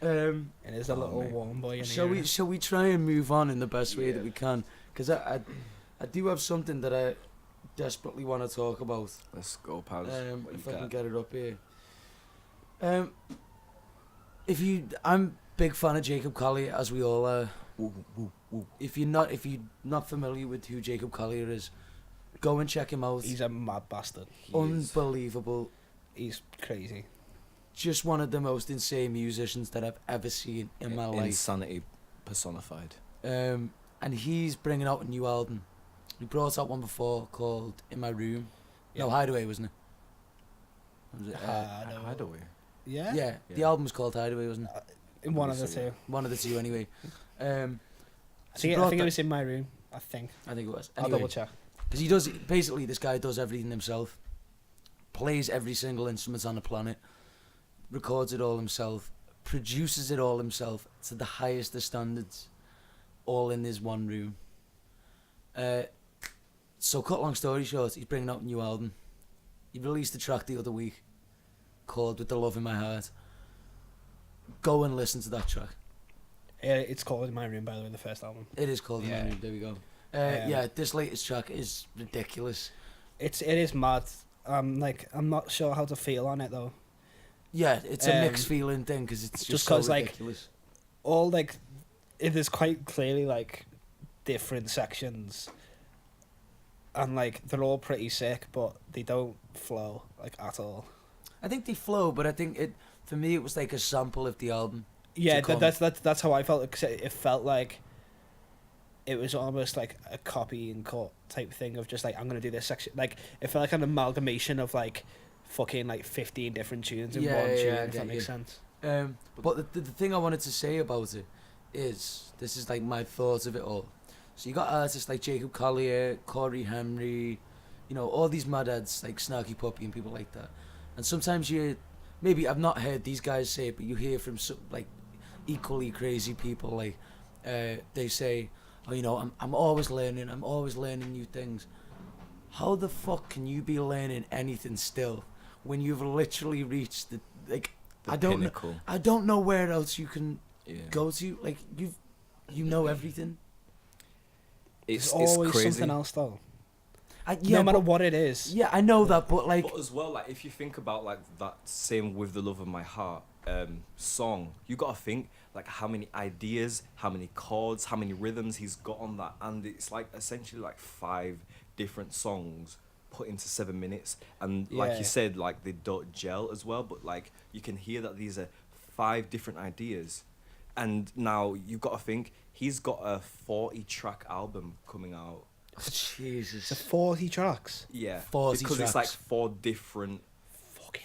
D: It is a little
C: mate.
D: warm boy in
B: Shall
D: here.
B: we try and move on in the best way that we can? Because I do have something that I desperately want to talk about.
C: Let's go, pals. What
B: If
C: you
B: I can
C: got?
B: get it up here. I'm a big fan of Jacob Collier, as we all are.
C: Woo, woo, woo.
B: If you're not familiar with who Jacob Collier is, go and check him out.
D: He's a mad bastard.
C: He is.
B: Unbelievable.
D: He's crazy.
B: Just one of the most insane musicians that I've ever seen in my life.
C: Insanity personified.
B: And he's bringing out a new album. He brought out one before called In My Room. No,
D: Yeah.
B: Hideaway, wasn't it? Was it
D: No.
C: Hideaway.
D: Yeah?
B: yeah, the
C: Yeah.
B: album was called Hideaway, wasn't it?
D: In one of the
C: So, yeah.
D: two.
B: One of the two, anyway.
D: I
B: so he
D: think,
B: brought
D: I think it
B: that-
D: was in my room. I think.
B: I think it was.
D: I'll
B: Anyway,
D: double check.
B: because he does basically, this guy does everything himself. Plays every single instrument on the planet. Records it all himself. Produces it all himself to the highest of standards. All in this one room. So cut long story short, he's bringing out a new album. He released a track the other week called "With the Love in My Heart." Go and listen to that track.
D: It's called In My Room, by the way, the first album.
B: It is called
D: Yeah.
B: "In My Room." There we go. Yeah, this latest track is ridiculous.
D: It is mad. I'm not sure how to feel on it though.
B: Yeah, it's a mixed feeling thing because it's just so
D: 'cause, like,
B: ridiculous.
D: All like, there's quite clearly like different sections, and like they're all pretty sick, but they don't flow like at all.
B: I think they flow, but I think for me it was like a sample of the album.
D: Yeah,
B: come.
D: that's how I felt. It felt like it was almost like a copy and cut type thing of just like, I'm gonna do this section. Like it felt like an amalgamation of like fucking like 15 different tunes in
B: Yeah,
D: one
B: yeah,
D: tune.
B: I
D: If
B: get
D: that makes
B: you.
D: sense.
B: But the thing I wanted to say about it is, this is like my thoughts of it all. So you got artists like Jacob Collier, Corey Henry, you know, all these mad heads like Snarky Puppy and people like that. And sometimes maybe I've not heard these guys say it, but you hear from some like equally crazy people like they say, oh, you know, I'm always learning new things. How the fuck can you be learning anything still when you've literally reached the
C: pinnacle.
B: I don't know where else you can
C: Yeah.
B: go to. Like you know everything.
C: It's
D: There's always
C: crazy.
D: something else though.
B: Yeah,
D: No matter
B: but-
D: what it is.
B: Yeah, I know that, but like
C: But as well, like if you think about like that same With the Love of My Heart song, you gotta think like how many ideas, how many chords, how many rhythms he's got on that, and it's like essentially like 5 different songs put into 7 minutes, and like
D: Yeah.
C: you said, like they don't gel as well, but like you can hear that these are 5 different ideas, and now you've got to think he's got a 40-track album coming out.
B: Jesus.
D: It's 40 tracks.
C: Yeah,
B: 40
C: because it's like
B: tracks.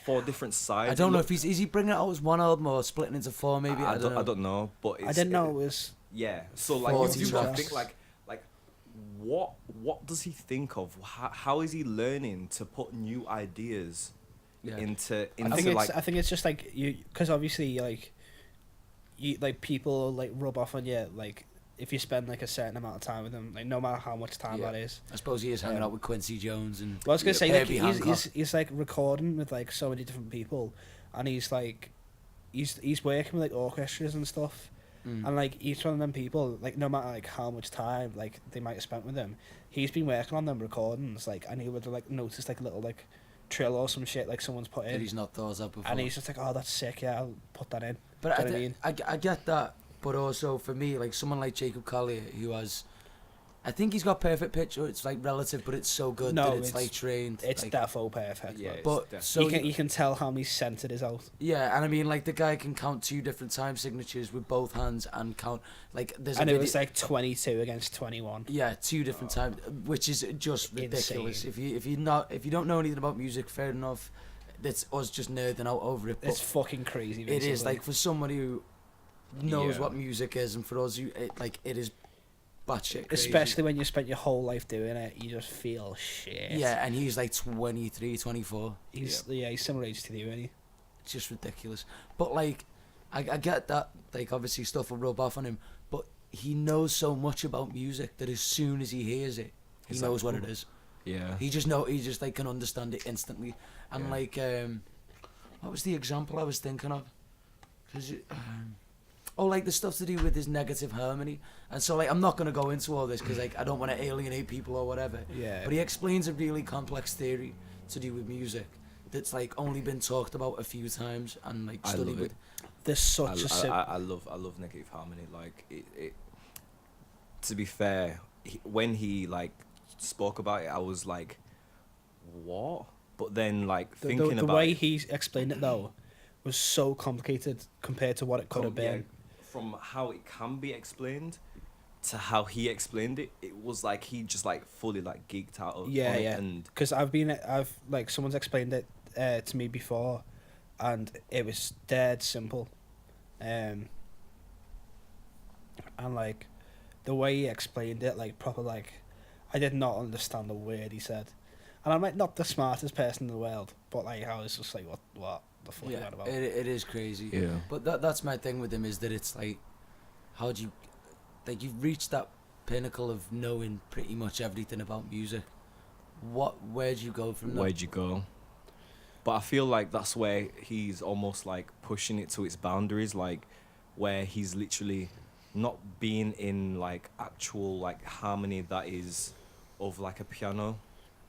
C: 4 different sides.
B: I don't know
C: Look,
B: if is he bringing it out as one album or splitting into 4 maybe.
C: I don't know, but it's,
D: I didn't know it was.
C: Yeah, so like
B: 40
C: you've got to
B: tracks.
C: think like what does he think of? How is he learning to put new ideas
B: Yeah.
C: into
D: I think it's just like because obviously like people like rub off on you like if you spend like a certain amount of time with them, like no matter how much time
B: Yeah.
D: that is.
B: I suppose he is hanging out with Quincy Jones and
D: Well, I was gonna say like
B: Herbie Hancock.
D: he's like recording with like so many different people, and he's like he's working with like orchestras and stuff. And like each one of them people, like no matter like how much time like they might have spent with him, he's been working on them recordings. Like, and he would like notice like a little like trill or some shit like someone's put
B: that
D: in,
B: he's not thought of before.
D: and he's just like, oh, that's sick. Yeah, I'll put that in.
B: But
D: Do you know what I mean?
B: I get that, but also for me, like someone like Jacob Collier, who has, I think he's got perfect pitch, or it's like relative, but it's so good
D: No,
B: that it's
D: it's-
B: like trained.
D: It's
B: like,
D: defo perfect.
C: Yeah,
D: Yeah,
C: it's
B: but
C: def-
B: so
D: you can tell how many cent it is out.
B: yeah, and I mean like the guy can count 2 different time signatures with both hands and count like there's
D: And
B: a
D: it
B: video,
D: was like 22 against 21.
B: yeah 2 different times, which is just ridiculous.
D: Insane.
B: If you don't know anything about music, fair enough. That's us just nerding out over it. But
D: It's fucking crazy.
B: it is
D: basically.
B: like for somebody who knows
C: Yeah.
B: what music is, and for us, it is batshit crazy.
D: Especially when you spent your whole life doing it, you just feel shit.
B: Yeah, and he's like 23, 24.
D: He's similar age to you, isn't he?
B: It's just ridiculous. But like, I get that like obviously stuff will rub off on him, but he knows so much about music that as soon as he hears it, he knows what it is.
C: yeah.
B: He just like can understand it instantly. And
C: Yeah.
B: like, what was the example I was thinking of? Cause like the stuff to do with his negative harmony. And so like I'm not gonna go into all this because like I don't want to alienate people or whatever.
D: Yeah.
B: But he explains a really complex theory to do with music that's like only been talked about a few times and like
C: I
B: studied
C: love
B: with.
C: it.
D: There's such a sim-
C: I love negative harmony. Like it to be fair, when he like spoke about it, I was like, what? But then like
D: the
C: thinking about
D: way
C: it,
D: he explained it though was so complicated compared to what it could have
C: yeah,
D: been.
C: from how it can be explained to how he explained it, it was like he just like fully like geeked out of
D: Yeah,
C: on it,
D: yeah.
C: and
D: Because I've like someone's explained it to me before, and it was dead simple, and like the way he explained it, like proper, like I did not understand a word he said, and I'm like not the smartest person in the world, but like I was just like, what the fuck are you
B: Yeah,
D: on about?
B: it is crazy.
C: yeah.
B: But that's my thing with him is that it's like, how do you, like you've reached that pinnacle of knowing pretty much everything about music. Where'd you go from that?
C: Where'd you go? But I feel like that's where he's almost like pushing it to its boundaries, like where he's literally not being in like actual like harmony that is of like a piano,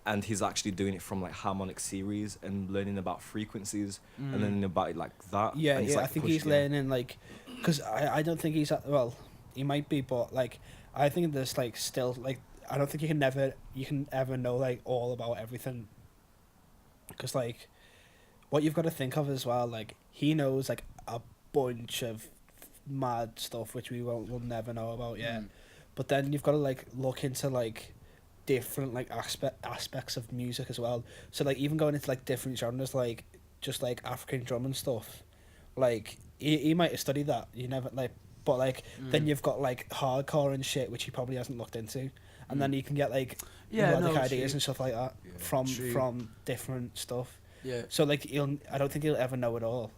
C: and he's actually doing it from like harmonic series and learning about frequencies and learning about it like that.
D: Yeah,
C: and he's,
D: yeah. I
C: like,
D: think
C: pushing
D: he's learning like, because I don't think he's well, he might be, but like I think there's like still like I don't think you can ever know like all about everything, because like what you've got to think of as well, like he knows like a bunch of mad stuff which we'll never know about yet, but then you've got to like look into like different like aspects of music as well. So like even going into like different genres, like just like African drum and stuff, like he might have studied that, you never like, but like then you've got like hardcore and shit which he probably hasn't looked into, and then you can get like melodic ideas and stuff like that from different stuff.
B: Yeah.
D: So like I don't think he'll ever know it all,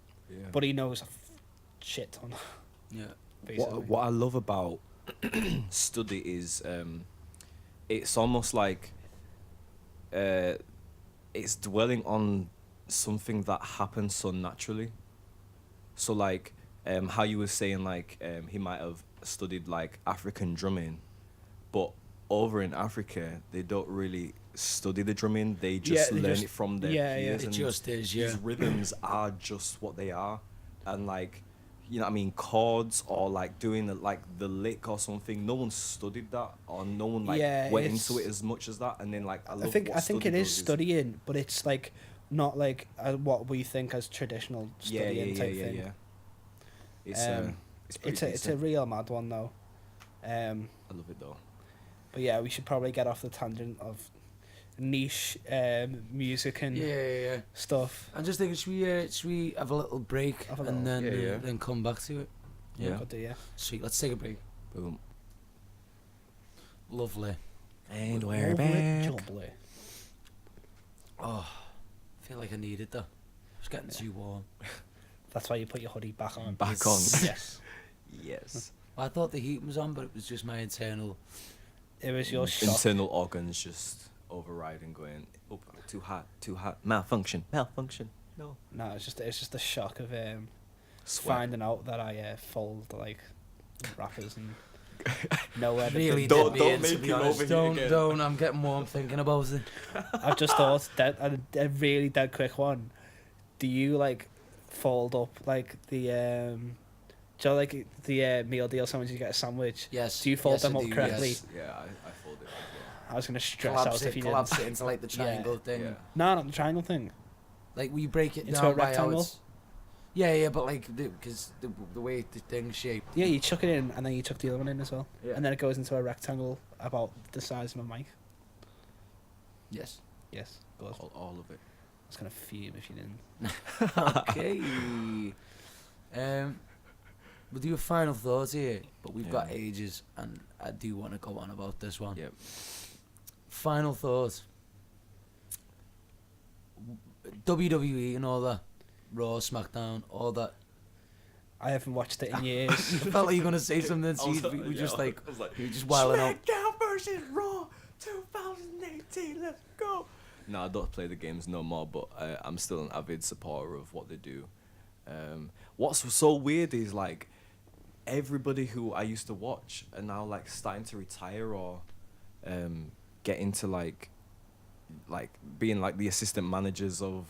D: but he knows a shit ton.
B: Yeah.
D: Basically.
C: What I love about study is it's almost like it's dwelling on something that happens so naturally. So like how you were saying like he might have studied like African drumming, but over in Africa they don't really study the drumming, they just learn it from their peers.
B: It
C: and
B: just is,
C: these rhythms are just what they are, and like, you know what I mean, chords or like doing the lick or something, no one studied that, or no one like went into it as much as that. And then like I
D: think it is studying, but it's like not like what we think as traditional studying type thing. It's a real mad one though.
C: I love it though.
D: But yeah, we should probably get off the tangent of niche music and stuff.
B: I'm just thinking, should we have a little break and then come back to it?
C: Yeah.
D: Could do, yeah.
B: Sweet. Let's take a break.
C: Boom.
B: Lovely.
C: And we're back.
D: Jubbly.
B: Oh, I feel like I need it though. It's getting too warm.
D: That's why you put your hoodie back on.
C: Back on.
D: Yes.
C: Yes.
B: Well, I thought the heat was on, but it was just my internal.
D: It was your shock.
C: Internal organs just overriding, going, oh, too hot, malfunction. No.
D: No, it's just the shock of
C: Sweat.
D: finding out that I fold like rappers and nowhere.
B: Really
C: Don't
B: did me in,
C: make
B: to be
C: it
B: honest.
C: over here again.
B: Don't. I'm getting warm thinking about it.
D: I've just thought that a really dead quick one. Do you like fold up like the do you know, like the meal deal sandwich, you get a sandwich?
B: Yes.
D: Do you fold
B: yes,
D: them
B: I
D: up
B: do,
D: correctly?
B: yes.
C: Yeah, I fold it as well.
D: I was gonna stress
B: Collapse
D: out if you
B: collapse
D: didn't.
B: it into like the triangle thing.
C: Yeah.
D: No, not the triangle thing.
B: Like we break it
D: Into
B: down
D: a
B: by how
D: rectangle?
B: it's. Yeah, but like because the way the thing's shaped.
D: Yeah, you chuck it in and then you chuck the other one in as well.
B: Yeah.
D: And then it goes into a rectangle about the size of a mic.
B: Yes.
D: Yes, good.
C: All of it.
D: I was gonna fume if you didn't.
B: Okay. We'll do a final thought here, but we've got ages, and I do want to go on about this one.
C: Yep.
B: Final thought. WWE and all that, Raw, SmackDown, all that.
D: I haven't watched it in years.
B: I felt like you were gonna say something. So we were just like, we were just wilding out.
C: SmackDown versus Raw 2018. Let's go. No, I don't play the games no more, but I'm still an avid supporter of what they do. What's so weird is like everybody who I used to watch are now like starting to retire or get into like being like the assistant managers of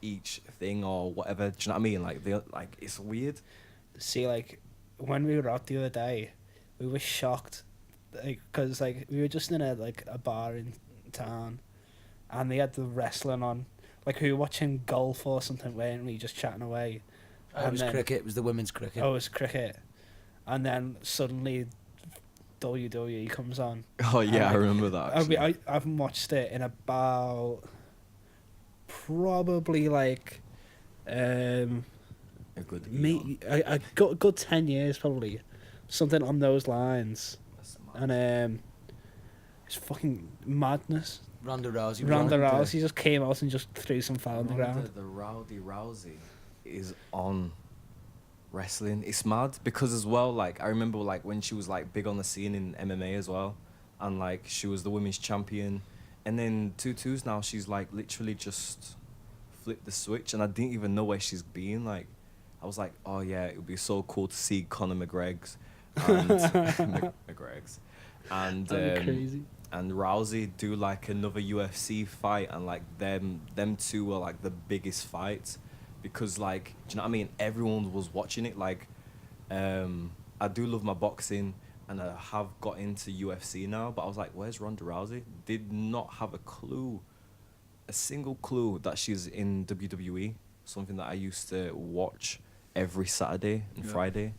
C: each thing or whatever. Do you know what I mean? Like they like it's weird.
D: See, like when we were out the other day, we were shocked, like because like we were just in a bar in town, and they had the wrestling on. Like we were watching golf or something, weren't we? Just chatting away.
B: It was cricket. It was the women's cricket.
D: Oh, it was cricket, and then suddenly WWE comes on.
C: Oh yeah, I remember that. Actually.
D: I haven't watched it in about probably like
C: a good
D: a good 10 years probably, something on those lines. And it's fucking madness.
B: Ronda Rousey.
D: Ronda Rousey just came out and just threw some foul on the ground.
C: The Rowdy Rousey is on wrestling. It's mad because as well, like I remember like when she was like big on the scene in MMA as well, and like she was the women's champion, and then 2-2s now she's like literally just flip the switch, and I didn't even know where she's been. Like, I was like, oh yeah, it would be so cool to see Conor McGregor's and McGregor's and
D: crazy.
C: and Rousey do like another UFC fight, and like them two were like the biggest fights, because like, do you know what I mean? Everyone was watching it. Like, I do love my boxing, and I have got into UFC now, but I was like, where's Ronda Rousey? Did not have a single clue that she's in WWE, something that I used to watch every Saturday and Friday.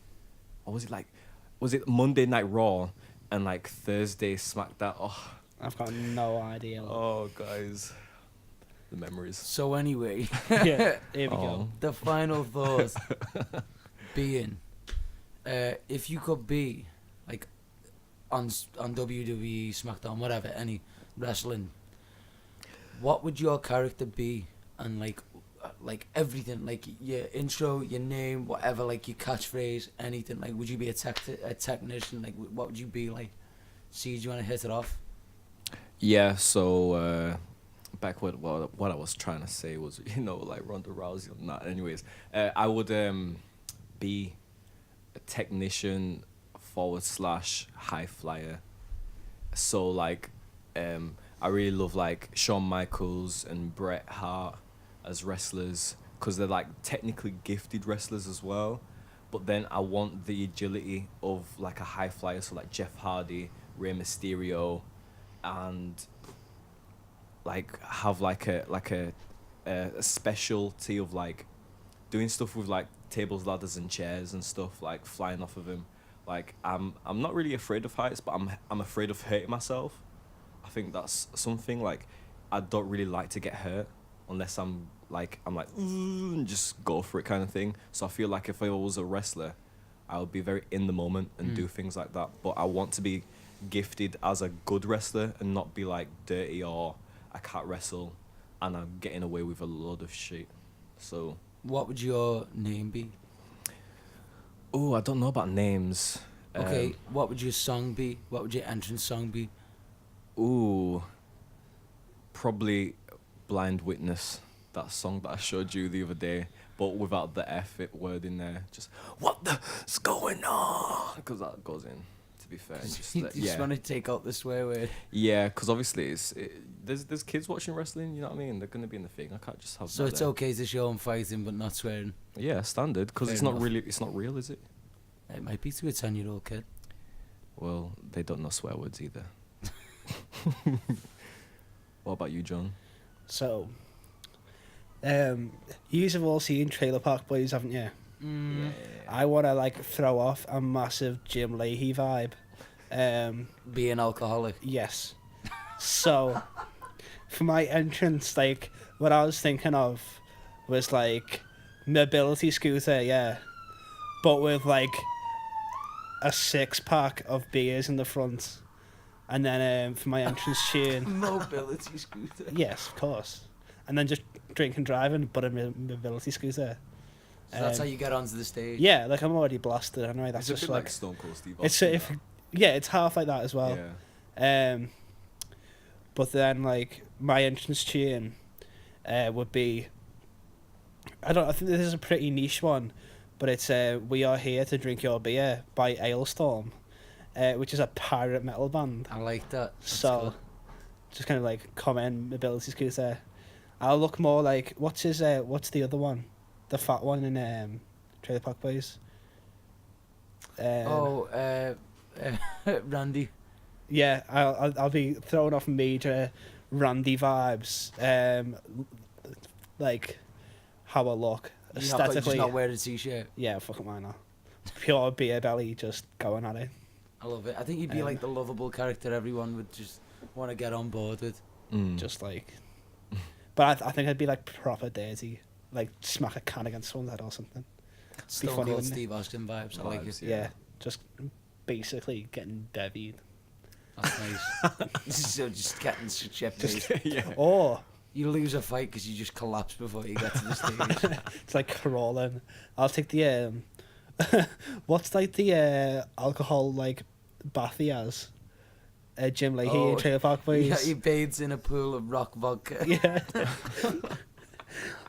C: Or was it Monday Night Raw and like Thursday SmackDown? Oh,
D: I've got no idea.
C: oh guys, the memories.
B: So anyway,
D: Yeah, here we go.
B: the final thought being, if you could be like on WWE, SmackDown, whatever, any wrestling, what would your character be? And like everything, like your intro, your name, whatever, like your catchphrase, anything. Like, would you be a technician? Like, what would you be like? See, do you want to hit it off?
C: Yeah, so back what I was trying to say was, you know, like Ronda Rousey or not. Anyways, I would be a technician / high flyer. So like, I really love like Shawn Michaels and Bret Hart as wrestlers, because they're like technically gifted wrestlers as well. But then I want the agility of like a high flyer, so like Jeff Hardy, Rey Mysterio, and like have like a specialty of like doing stuff with like tables, ladders, and chairs and stuff, like flying off of them. Like, I'm not really afraid of heights, but I'm afraid of hurting myself. I think that's something, like, I don't really like to get hurt unless I'm like "Ooh," and just go for it kind of thing. So I feel like if I was a wrestler, I would be very in the moment and do things like that. But I want to be gifted as a good wrestler and not be like dirty, or I can't wrestle and I'm getting away with a load of shit. So
B: What would your name be?
C: oh, I don't know about names.
B: Okay, what would your song be? What would your entrance song be?
C: Ooh, probably Blind Witness, that song that I showed you the other day, but without the F word in there. Just, what the's going on? Because that goes in, to be fair.
B: You just want to take out the swear word.
C: Yeah, because obviously there's kids watching wrestling, you know what I mean? They're going to be in the thing. I can't just have
B: So
C: that
B: it's
C: there.
B: okay to show them fighting but not swearing.
C: Yeah, standard, because
B: Fair
C: it's not
B: enough.
C: real, is it?
B: It might be to a 10-year-old kid.
C: Well, they don't know swear words either. What about you, John?
D: So, you have all seen Trailer Park Boys, haven't you?
B: Mm.
D: I want to like throw off a massive Jim Leahy vibe.
B: Be an alcoholic.
D: Yes. So, for my entrance, like, what I was thinking of was like mobility scooter, yeah, but with like a 6-pack of beers in the front, and then for my entrance tune,
B: Mobility scooter.
D: yes, of course, and then just drink and driving, but a mobility scooter.
B: So that's how you get onto the stage.
D: Yeah, like I'm already blasted anyway. That's
C: It's a
D: just
C: bit
D: like
C: like Stone Cold Steve
D: it's
C: Austin,
D: if
C: that.
D: yeah, it's half like that as well.
C: Yeah.
D: But then like my entrance tune would be, I think this is a pretty niche one, but it's "We Are Here to Drink Your Beer" by Ailstorm, which is a pirate metal band.
B: I like that. That's
D: So
B: cool.
D: just kind of like comment mobility scooter. I'll look more like what's the other one, the fat one in Trailer Park Boys.
B: Randy.
D: Yeah, I'll be throwing off major Randy vibes. Like how I look
B: You're
D: aesthetically.
B: not wearing a t-shirt.
D: Yeah, fucking why not? Pure beer belly, just going at it.
B: I love it. I think you'd be like the lovable character everyone would just want to get on board with.
D: Just like, but I think I'd be like proper dirty, like smack a can against someone's head or something.
B: Stone
D: funny,
B: Cold
D: wouldn't it?
B: Steve Austin vibes. I like it.
C: Vibes,
D: Yeah, just basically getting bevied.
B: That's nice. So just getting shit faced.
C: Yeah.
D: Or
B: You lose a fight because you just collapse before you get to the stage.
D: it's like crawling. I'll take the what's like the alcohol like bath he has? Jim Leahy in Trailer Park Boys.
B: Yeah, he bathes in a pool of rock vodka.
D: Yeah.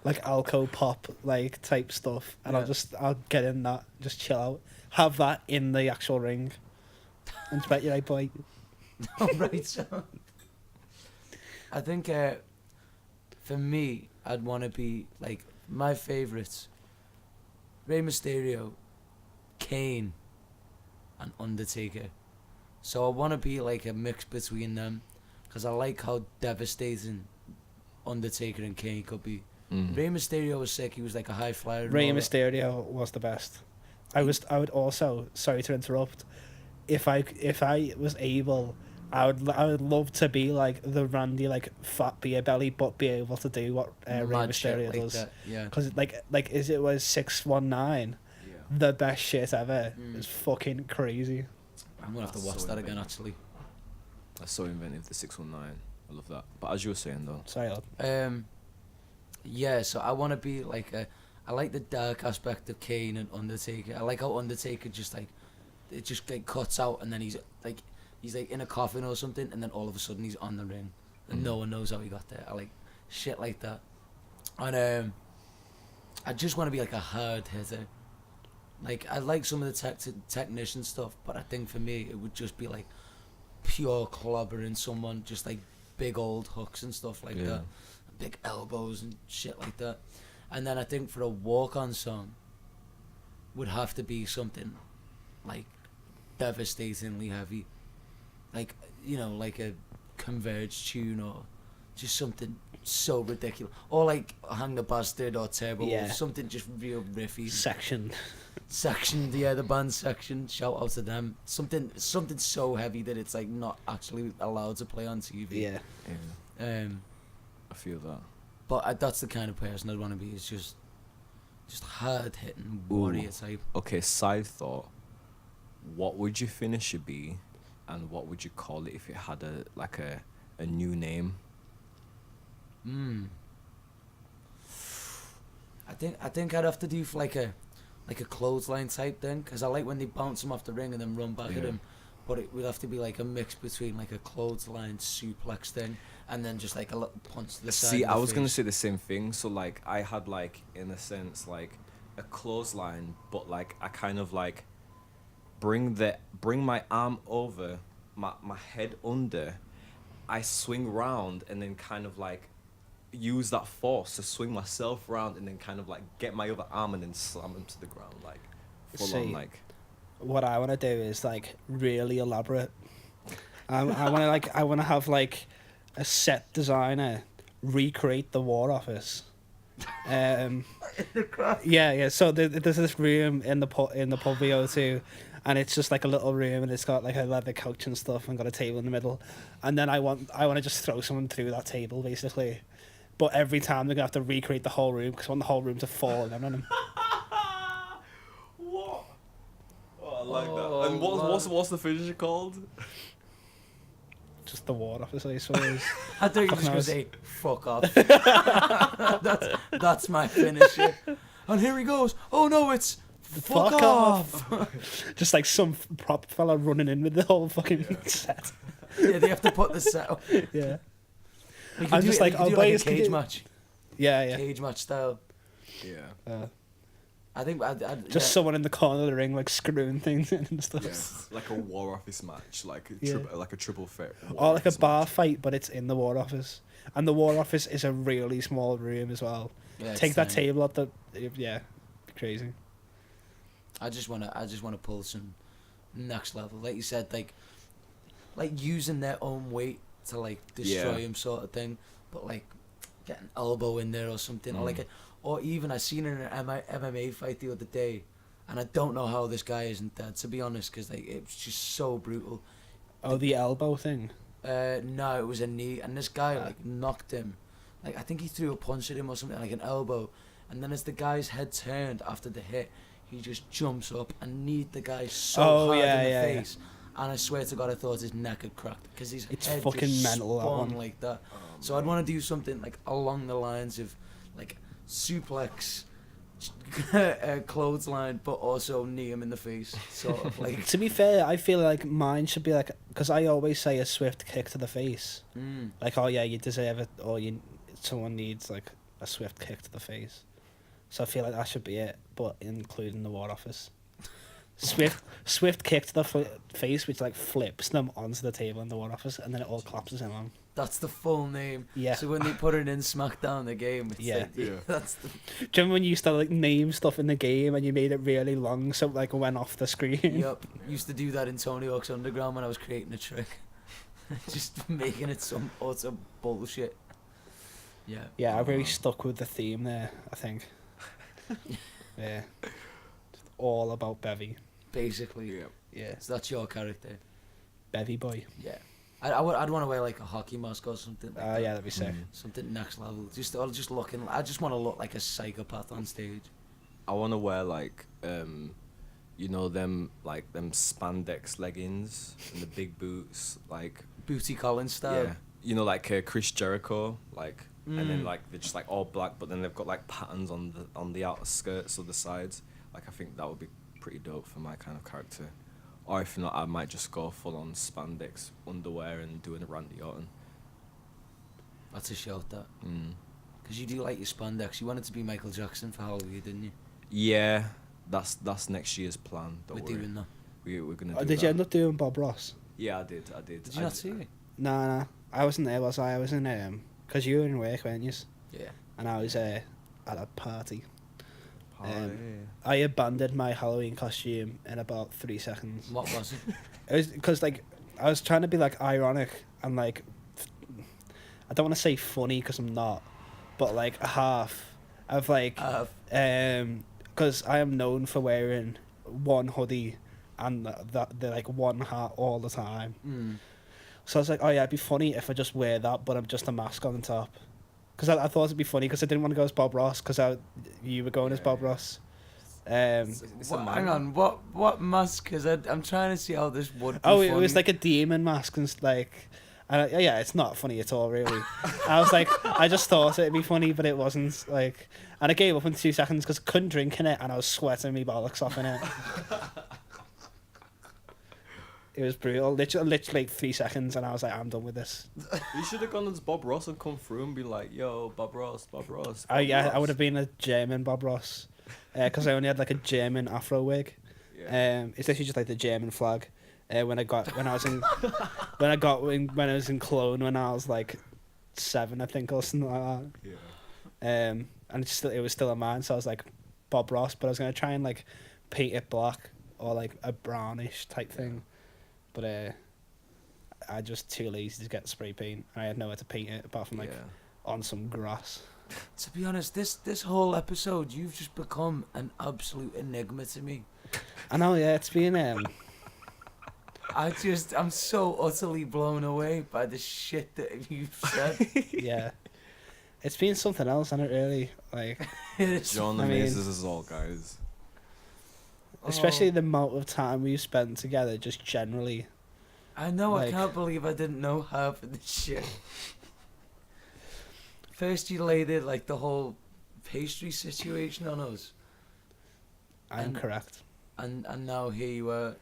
D: like alco pop like type stuff, and
B: Yeah.
D: I'll get in that, just chill out, have that in the actual ring, and just bet you right, boy.
B: Oh, right, so I think for me, I'd want to be like my favorites: Rey Mysterio, Kane, and Undertaker. So I want to be like a mix between them, because I like how devastating Undertaker and Kane could be. Rey Mysterio was sick. He was like a high flyer. and
D: Rey
B: all that.
D: Mysterio was the best. I would also, sorry to interrupt, if I was able, I would love to be like the Randy, like fat beer belly, but be able to do what Rey
B: Mad shit
D: Mysterio
B: like
D: does.
B: that, yeah.
D: Because like as it was 619, the best shit ever. It's fucking crazy.
B: I'm gonna have to
C: That's
B: watch
C: so
B: that again
C: inventive.
B: actually.
C: That's so inventive, the 619. I love that. But as you were saying though,
D: Sorry, lad.
B: Yeah, so I want to be like I like the dark aspect of Kane and Undertaker. I like how Undertaker just like, it just like cuts out and then he's like in a coffin or something, and then all of a sudden he's on the ring and no one knows how he got there. I like shit like that. And I just want to be like a hard hitter. Like I like some of the technician stuff, but I think for me it would just be like pure clobbering someone, just like big old hooks and stuff like that, big elbows and shit like that. And then I think for a walk-on song would have to be something like devastatingly heavy, like, you know, like a Converge tune or just something so ridiculous, or like Hang the Bastard or Turbo
D: Yeah.
B: Wolf, something just real riffy.
D: Section.
B: Yeah, the band Section, shout out to them. Something so heavy that it's like not actually allowed to play on TV.
D: Yeah.
C: I feel that.
B: But that's the kind of person I'd want to be. Is just hard hitting warrior type.
C: Okay, side thought. What would your finisher be, and what would you call it if it had a new name?
B: I think I'd have to do like a clothesline type thing, because I like when they bounce him off the ring and then run back at him. But it would have to be like a mix between like a clothesline suplex thing and then just like a little punch to the side.
C: See,
B: of
C: I
B: the
C: was gonna
B: face.
C: say the same thing. So like, I had like, in a sense, like a clothesline, but like I kind of like bring my arm over, my head under, I swing round and then kind of like use that force to swing myself round and then kind of like get my other arm and then slam him to the ground, like full on
D: See,
C: like.
D: What I want to do is like really elaborate. I want to have like a set designer recreate the War Office. Yeah. So there's this room in the pub VO2, and it's just like a little room, and it's got like a leather couch and stuff, and got a table in the middle. And then I want to just throw someone through that table basically, but every time they're gonna have to recreate the whole room because I want the whole room to fall and on them.
C: What? Oh, I like that. And what's the finisher called?
D: Just the War Office, I suppose.
B: I thought you were just
D: Fuck
B: gonna
D: knows.
B: say fuck off. that's my finisher. And here he goes. Oh no, it's fuck off.
D: Just like some prop fella running in with the whole fucking set.
B: Yeah, they have to put the set up.
D: Yeah.
B: We could
D: I'm
B: do
D: just
B: it,
D: like,
B: we could
D: I'll
B: do
D: buy
B: like a
D: his
B: cage
D: ticket.
B: match.
D: Yeah.
B: Cage match style.
C: Yeah.
B: I think I'd
D: Just someone in the corner of the ring, like screwing things in and stuff.
C: Yeah. Like a War Office match, like a
D: Yeah.
C: like a triple threat.
D: Or like a
C: Office
D: bar
C: match.
D: fight, but it's in the War Office. And the War Office is a really small room as well.
B: Yeah, it's
D: Take that
B: tiny.
D: table out the... Yeah. Crazy.
B: I just wanna pull some next level, like you said, like using their own weight to like destroy
C: Yeah.
B: him, sort of thing. But like get an elbow in there or something, or like or even I seen in an MMA fight the other day, and I don't know how this guy isn't dead, to be honest, because like it was just so brutal.
D: Oh, the elbow thing.
B: No, it was a knee, and this guy like knocked him. Like I think he threw a punch at him or something, like an elbow, and then as the guy's head turned after the hit, he just jumps up and kneed the guy so hard in the face. And I swear to God, I thought his neck had cracked because his
D: It's
B: head
D: fucking
B: just
D: mental, that
B: spun
D: one.
B: like that. So I'd want to do something like along the lines of like suplex, clothesline, but also knee him in the face, sort of like.
D: To be fair, I feel like mine should be like... Because I always say a swift kick to the face. Like, oh yeah, you deserve it, or someone needs like a swift kick to the face. So I feel like that should be it, but including the War Office. Swift kick to the face, which like flips them onto the table in the War Office, and then it all collapses in on.
B: That's the full name.
D: Yeah.
B: So when they put it in SmackDown the game, it's
D: Yeah.
B: like, that's the...
D: Do you remember when you used to like name stuff in the game and you made it really long so it, like went off the screen?
B: Yep. Used to do that in Tony Hawk's Underground when I was creating a trick. Just making it some utter bullshit. Yeah.
D: Yeah, I really stuck with the theme there, I think. Yeah. Just all about Bevy.
B: Basically.
C: Yeah.
D: Yeah.
B: So that's your character.
D: Bevy boy.
B: Yeah. I'd want to wear like a hockey mask or something. Like that.
D: Yeah, that'd be sick.
B: Something next level. I just want to look like a psychopath on stage.
C: I want to wear like you know them spandex leggings and the big boots, like
B: Booty Collins style.
C: yeah, you know, like Chris Jericho, like, and then like they're just like all black, but then they've got like patterns on the outer skirts or the sides. Like I think that would be pretty dope for my kind of character. Or if not, I might just go full on spandex underwear and doing a Randy Orton.
B: That's a shout, that. Because you do like your spandex. You wanted to be Michael Jackson for Halloween, didn't you?
C: Yeah, that's next year's plan. Don't
B: We're
C: worry.
B: doing that.
C: We're gonna do
D: Did
C: that.
D: you end up doing Bob Ross?
C: Yeah, I did.
B: Did you not see it?
D: Nah. I wasn't there, was I? I was in, because you were in work, weren't you?
B: Yeah.
D: And I was at a party.
C: Party.
D: I abandoned my Halloween costume in about 3 seconds.
B: What was it?
D: It was because like I was trying to be like ironic and like I don't want to say funny because I'm not, but like a half of like because I am known for wearing one hoodie and the like one hat all the time. So I was like, oh yeah, it'd be funny if I just wear that, but I'm just a mask on the top. Because I thought it'd be funny because I didn't want to go as Bob Ross because you were going as Bob Ross.
C: It's a
B: Hang on, what mask? Because I'm trying to see how this would be
D: Oh, it
B: funny.
D: was like a demon mask and yeah, it's not funny at all, really. I was like, I just thought it'd be funny, but it wasn't. Like, and I gave up in 2 seconds because I couldn't drink in it, and I was sweating me bollocks off in it. It was brutal. Literally like 3 seconds, and I was like, I'm done with this.
C: You should have gone as Bob Ross and come through and be like, "Yo, Bob Ross."
D: I would have been a German Bob Ross, because I only had like a German Afro wig.
C: Yeah.
D: It's literally just like the German flag. When I was in Cologne when I was like 7, I think, or something like that.
C: Yeah.
D: And it was still a man, so I was like Bob Ross, but I was gonna try and like paint it black or like a brownish type thing, but I just too lazy to get spray paint, and I had nowhere to paint it apart from like on some grass.
B: To be honest, this whole episode, you've just become an absolute enigma to me.
D: I know, yeah, it's been
B: I'm so utterly blown away by the shit that you've said.
D: yeah, it's been something else, and it really like.
C: John amazes us all, guys.
D: Especially the amount of time we've spent together, just generally.
B: I know,
D: like,
B: I can't believe I didn't know half of this shit. First you laid it like the whole pastry situation on us.
D: I'm correct.
B: And now here you are.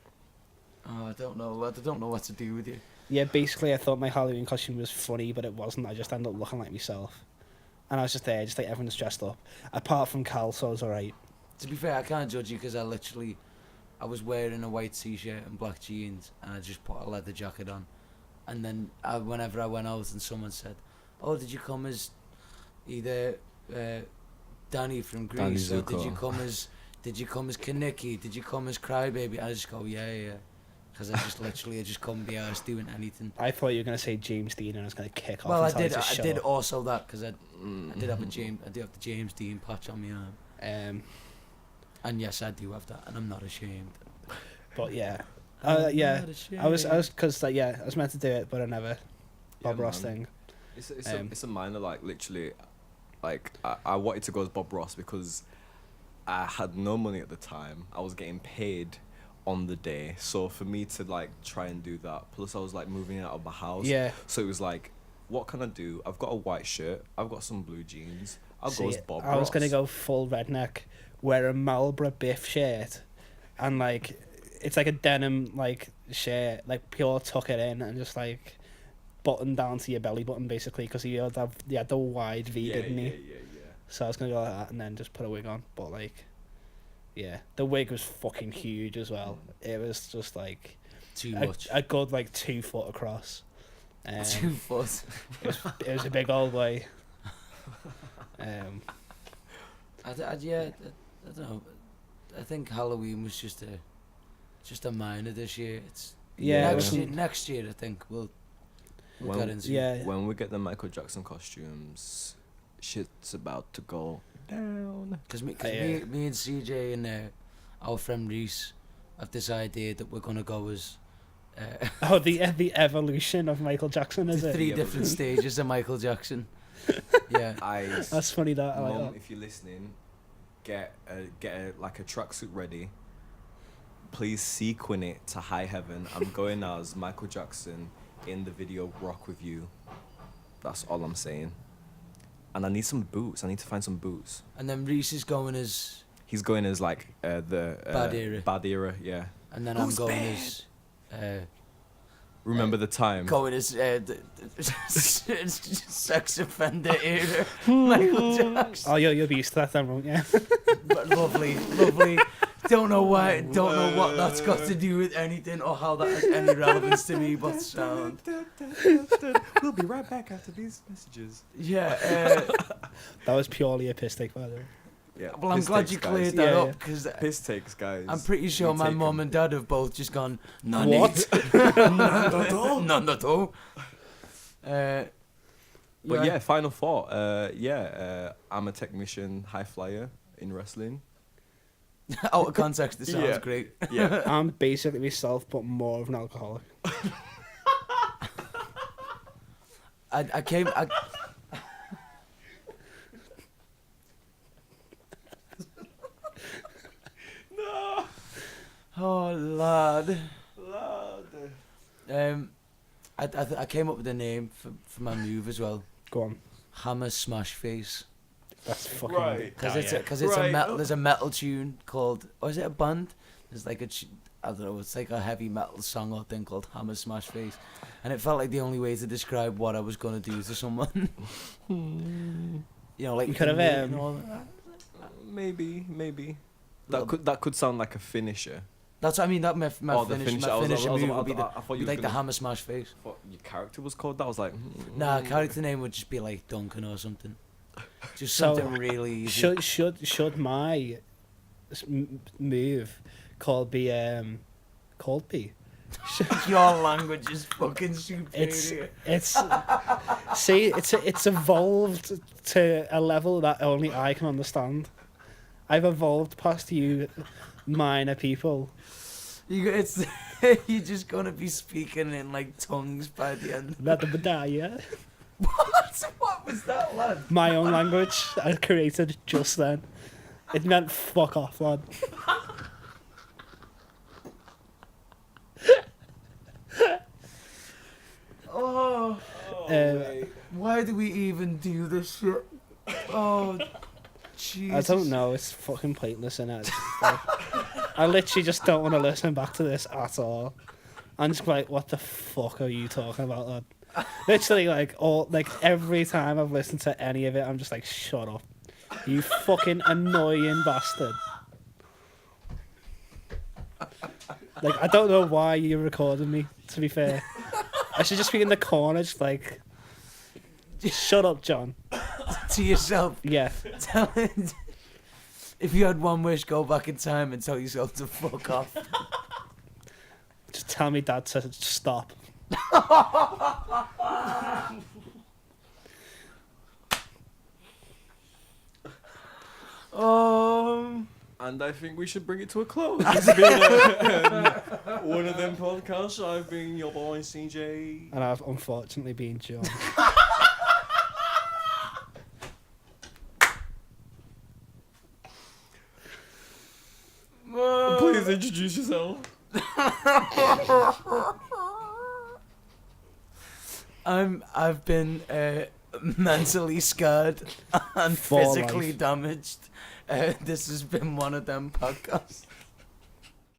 B: Oh, I don't know what to do with you.
D: Yeah, basically I thought my Halloween costume was funny, but it wasn't. I just ended up looking like myself. And I was just there, just like everyone's dressed up. Apart from Cal, so I was alright.
B: To be fair, I can't judge you because I was wearing a white t-shirt and black jeans and I just put a leather jacket on. And then whenever I went out and someone said, "Oh, did you come as either Danny from Greece, or did you come as Kaneki? Did you come as Crybaby?" I just go, yeah. Because I just couldn't be arsed doing anything.
D: I thought you were going to say James Dean and I was going to kick off.
B: Well, I
D: and
B: did also that because I do have the James Dean patch on my arm. And yes, I do have that, and I'm not ashamed.
D: But yeah,
B: yeah.
D: I was because I was meant to do it, but I never. Bob Ross
C: man.
D: thing.
C: It's a minor, like literally, like I wanted to go as Bob Ross because I had no money at the time. I was getting paid on the day, so for me to like try and do that, plus I was like moving out of my house.
D: Yeah.
C: So it was like, what can I do? I've got a white shirt. I've got some blue jeans. I'll go as Bob Ross.
D: I was gonna go full redneck, wear a Marlboro Biff shirt, and like it's like a denim like shirt, like pure tuck it in and just like button down to your belly button basically, because he had the wide V, didn't he?
C: Yeah.
D: So I was gonna go like that and then just put a wig on. But like, yeah, the wig was fucking huge as well. It was just like
B: Too much.
D: a good like 2 foot across.
B: 2 foot.
D: It was a big old way.
B: I don't know. I think Halloween was just a minor this year. It's
D: Yeah,
B: next year I think we'll
C: When-
B: get into.
D: yeah.
C: When we get the Michael Jackson costumes, shit's about to go down.
B: Because me
D: Yeah.
B: and CJ and our friend Reese have this idea that we're gonna go as
D: Oh, the evolution of Michael Jackson, is
B: the
D: it?
B: 3
C: Yeah,
B: different stages of Michael Jackson. Yeah.
D: That's funny. That I like
C: Mom,
D: that.
C: if you're listening, get a tracksuit ready. Please sequin it to high heaven. I'm going as Michael Jackson in the video Rock With You. That's all I'm saying. And I need some boots. I need to find some boots.
B: And then Reese is going as,
C: He's going as like the Bad era, yeah.
B: and then
C: Who's
B: I'm going
C: bad?
B: as.
C: Remember the time.
B: Going as sex offender era Michael Jackson.
D: Oh, you'll be used to that then, won't you?
B: But lovely. Don't know why. Don't know what that's got to do with anything or how that has any relevance to me. But sound.
C: We'll be right back after these messages.
B: Yeah.
D: That was purely a piss take, by the way.
C: Yeah.
B: Well, I'm
C: piss
B: glad
C: takes,
B: you
C: guys.
B: cleared that
D: Yeah,
B: up because
C: Piss takes, guys.
B: I'm pretty sure
C: We
B: my
C: take
B: mum
C: 'em.
B: and dad have both just gone. None
D: What?
B: None at all.
C: But yeah, final thought. I'm a technician, high flyer in wrestling.
B: Out of context, it sounds
C: Yeah.
B: great.
C: Yeah.
D: I'm basically myself, but more of an alcoholic.
B: I came.
C: No.
B: Oh lad.
C: Lad.
B: I came up with a name for my move as well.
D: Go on.
B: Hammer Smash Face.
D: That's fucking.
C: Right.
B: Because
D: Oh,
B: it's
D: yeah.
B: a
C: Right.
B: metal. There's a metal tune called. Or is it a band? There's like I don't know. It's like a heavy metal song or thing called Hammer Smash Face, and it felt like the only way to describe what I was gonna do to someone. You know, like
D: You could have,
B: the knee and all that.
C: Maybe.
B: Little-
C: That could sound like a finisher.
B: That's what I mean. That my
C: Oh, the
B: finish,
C: finisher.
B: my
C: I was-
B: finishing
C: I was-
B: move
C: I
B: would be,
C: thought you
B: be
C: was
B: like the
C: gonna-
B: Hammer Smash Face.
C: What your character was called? That was like.
B: Nah, character name would just be like Duncan or something. Just
D: So,
B: something really easy.
D: Should my move called be
B: Your language is fucking superior.
D: it's see it's evolved to a level that only I can understand. I've evolved past you minor people.
B: It's you're just gonna be speaking in like tongues by the end.
D: Yeah.
B: What was that, lad?
D: My own language I created just then. It meant fuck off, lad.
B: Oh, why do we even do this shit? Oh, Jesus.
D: I don't know. It's fucking pointless, innit? Like, I literally just don't want to listen back to this at all. I'm just like, what the fuck are you talking about, lad? Literally, like every time I've listened to any of it, I'm just like, shut up, you fucking annoying bastard. Like, I don't know why you're recording me. To be fair, I should just be in the corner, just like, shut up, John.
B: To yourself.
D: Yeah.
B: Tell it. If you had one wish, go back in time and tell yourself to fuck off.
D: Just tell me dad to stop.
C: And I think we should bring it to a close. It's been one of them podcasts. I've been your boy CJ.
D: And I've unfortunately been John.
C: Please introduce yourself.
B: I've been mentally scarred and
D: For
B: physically
D: life.
B: damaged. This has been one of them podcasts.